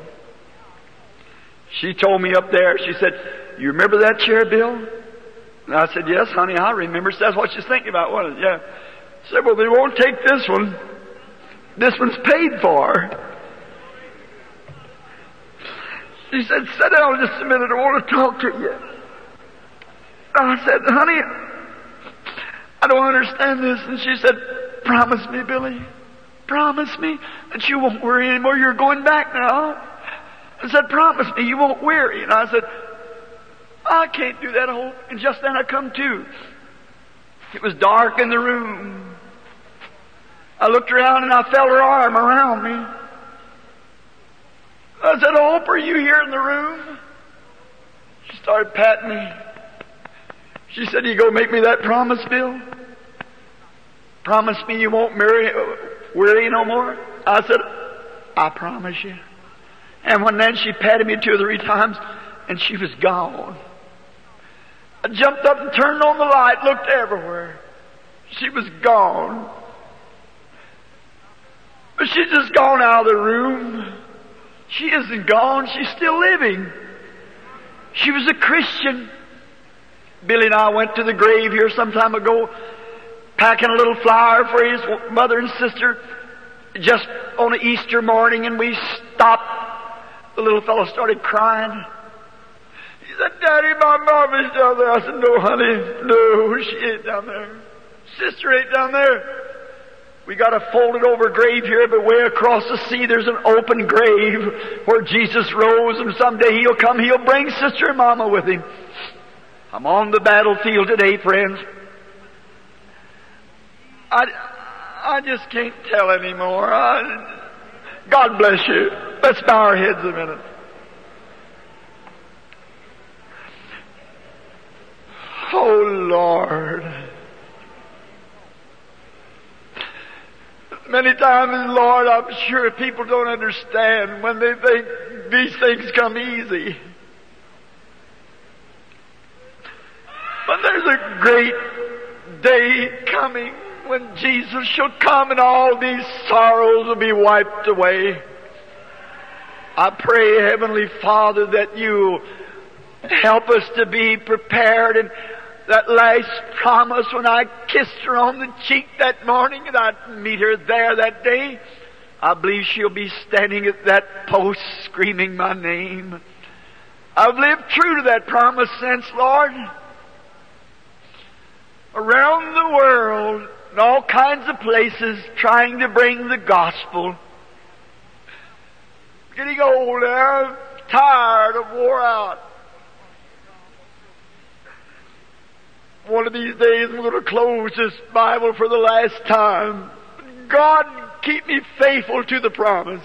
She told me up there, she said, "You remember that chair, Bill?" And I said, "Yes, honey, I remember." She said, "That's what she's thinking about, wasn't it?" "Yeah." I said, "Well, they won't take this one. This one's paid for." She said, "Sit down just a minute, I want to talk to you." I said, "Honey, I don't understand this." And she said, "Promise me, Billy. Promise me that you won't worry anymore. You're going back now." I said, "Promise me you won't worry." And I said, "I can't do that, Hope." And just then I come to. It was dark in the room. I looked around and I felt her arm around me. I said, "Hope, are you here in the room?" She started patting me. She said, "You gonna make me that promise, Bill? Promise me you won't worry no more?" I said, "I promise you." And then she patted me 2 or 3 times, and she was gone. I jumped up and turned on the light, looked everywhere. She was gone. But she's just gone out of the room. She isn't gone. She's still living. She was a Christian. Billy and I went to the grave here some time ago, packing a little flower for his mother and sister, just on an Easter morning, and we stopped. The little fellow started crying. He said, "Daddy, my mom is down there." I said, "No, honey, no, she ain't down there. Sister ain't down there." We got a folded over grave here, but way across the sea there's an open grave where Jesus rose, and someday He'll come, He'll bring Sister and Mama with Him. I'm on the battlefield today, friends. I just can't tell anymore. God bless you. Let's bow our heads a minute. Oh, Lord. Many times, Lord, I'm sure people don't understand when they think these things come easy. But there's a great day coming when Jesus shall come and all these sorrows will be wiped away. I pray, Heavenly Father, that You help us to be prepared. And that last promise, when I kissed her on the cheek that morning and I'd meet her there that day, I believe she'll be standing at that post screaming my name. I've lived true to that promise since, Lord. Around the world, in all kinds of places, trying to bring the gospel. Getting old now, tired, wore out. One of these days I'm going to close this Bible for the last time. God, keep me faithful to the promise.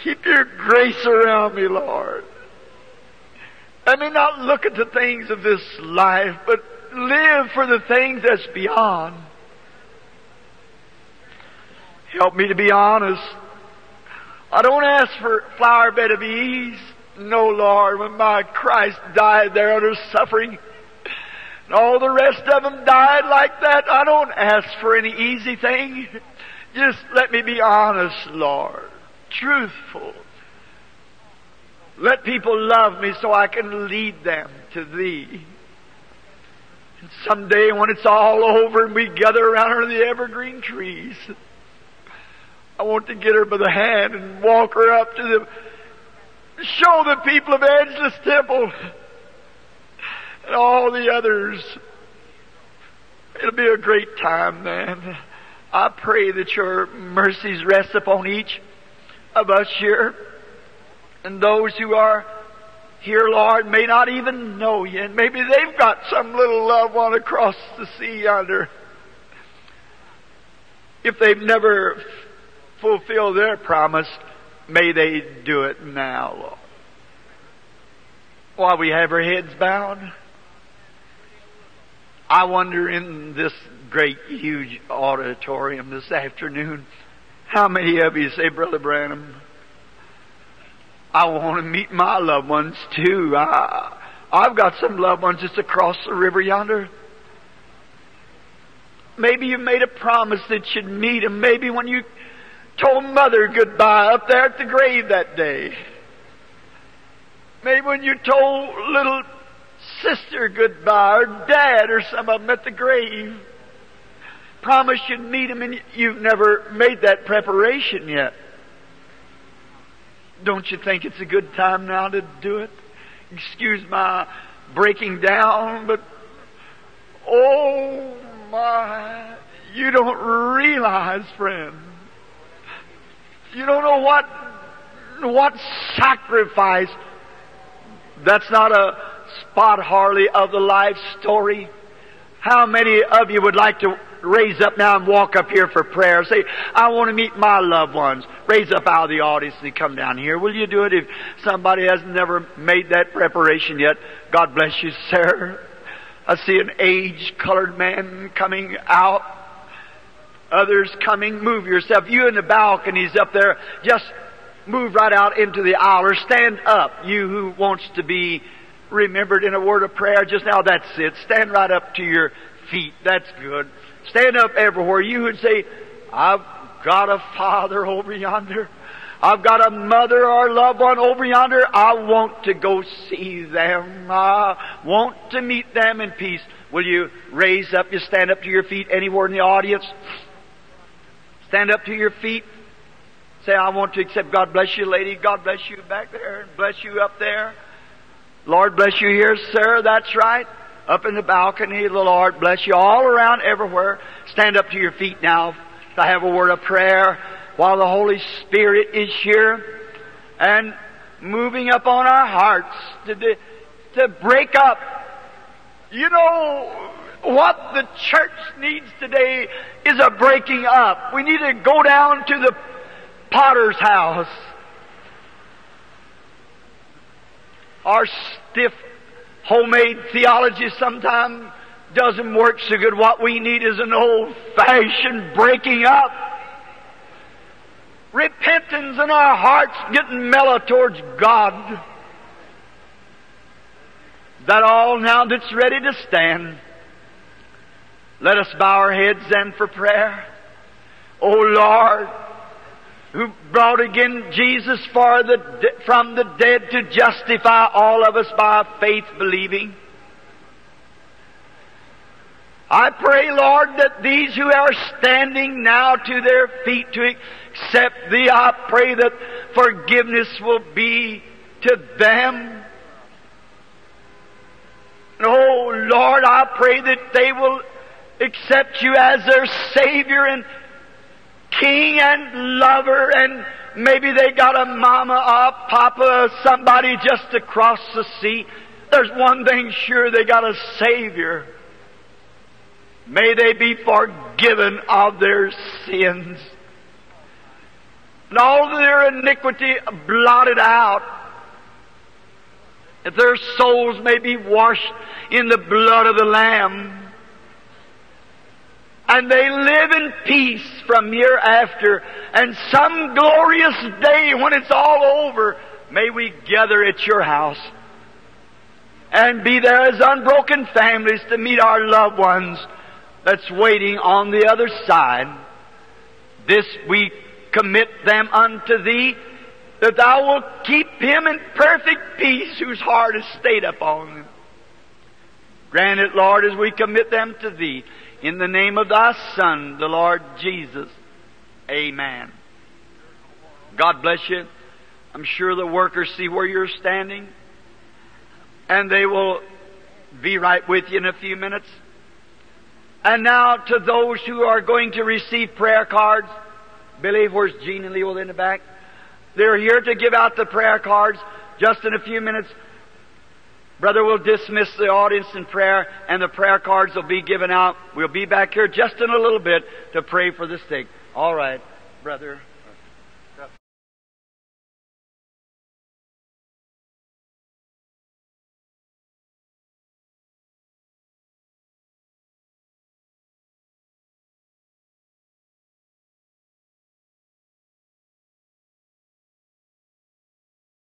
Keep Your grace around me, Lord. Let me not look at the things of this life, but live for the things that's beyond. Help me to be honest. I don't ask for flower bed of ease. No, Lord, when my Christ died there under suffering, and all the rest of them died like that, I don't ask for any easy thing. Just let me be honest, Lord, truthful. Let people love me so I can lead them to Thee. And someday when it's all over and we gather around under the evergreen trees, I want to get her by the hand and walk her up to show the people of Angelus Temple and all the others. It'll be a great time then. I pray that Your mercies rest upon each of us here. And those who are here, Lord, may not even know You. And maybe they've got some little loved one across the sea yonder. If they've never fulfilled their promise, may they do it now, Lord. While we have our heads bowed, I wonder in this great, huge auditorium this afternoon, how many of you say, Brother Branham, I want to meet my loved ones too. I've got some loved ones just across the river yonder. Maybe you made a promise that you'd meet them. Maybe when you told Mother goodbye up there at the grave that day. Maybe when you told little sister goodbye, or Dad, or some of them at the grave. Promise you'd meet them, and you've never made that preparation yet. Don't you think it's a good time now to do it? Excuse my breaking down, but oh my, you don't realize, friend. You don't know what sacrifice. That's not a spot hardly of the life story. How many of you would like to raise up now and walk up here for prayer? Say, I want to meet my loved ones. Raise up out of the audience and come down here. Will you do it if somebody has never made that preparation yet? God bless you, sir. I see an aged colored man coming out. Others coming. Move yourself. You in the balconies up there, just move right out into the aisle or stand up. You who wants to be remembered in a word of prayer just now, that's it. Stand right up to your feet. That's good. Stand up everywhere. You would say, I've got a father over yonder. I've got a mother or a loved one over yonder. I want to go see them. I want to meet them in peace. Will you raise up, you stand up to your feet anywhere in the audience? Stand up to your feet. Say, I want to accept. God bless you, lady. God bless you back there. Bless you up there. Lord bless you here, sir. That's right. Up in the balcony, the Lord bless you all around, everywhere. Stand up to your feet now to have a word of prayer while the Holy Spirit is here and moving up on our hearts to break up. You know, what the church needs today is a breaking up. We need to go down to the potter's house. Our stiff homemade theology sometimes doesn't work so good. What we need is an old-fashioned breaking up. Repentance in our hearts, getting mellow towards God. That all now that's ready to stand. Let us bow our heads then for prayer. O Lord, who brought again Jesus from the dead to justify all of us by faith believing. I pray, Lord, that these who are standing now to their feet to accept Thee, I pray that forgiveness will be to them. And oh Lord, I pray that they will accept You as their Savior and King and lover, and maybe they got a mama, a papa, somebody just across the sea. There's one thing sure, they got a Savior. May they be forgiven of their sins and all of their iniquity blotted out. If their souls may be washed in the blood of the Lamb, and they live in peace from hereafter, and some glorious day when it's all over, may we gather at Your house and be there as unbroken families to meet our loved ones that's waiting on the other side. This we commit them unto Thee, that Thou wilt keep him in perfect peace whose heart is stayed upon them. Grant it, Lord, as we commit them to Thee, in the name of Thy Son, the Lord Jesus. Amen. God bless you. I'm sure the workers see where you're standing, and they will be right with you in a few minutes. And now to those who are going to receive prayer cards. Billy, where's Gene and Leo in the back? They're here to give out the prayer cards just in a few minutes. Brother will dismiss the audience in prayer, and the prayer cards will be given out. We'll be back here just in a little bit to pray for the sick. All right, brother.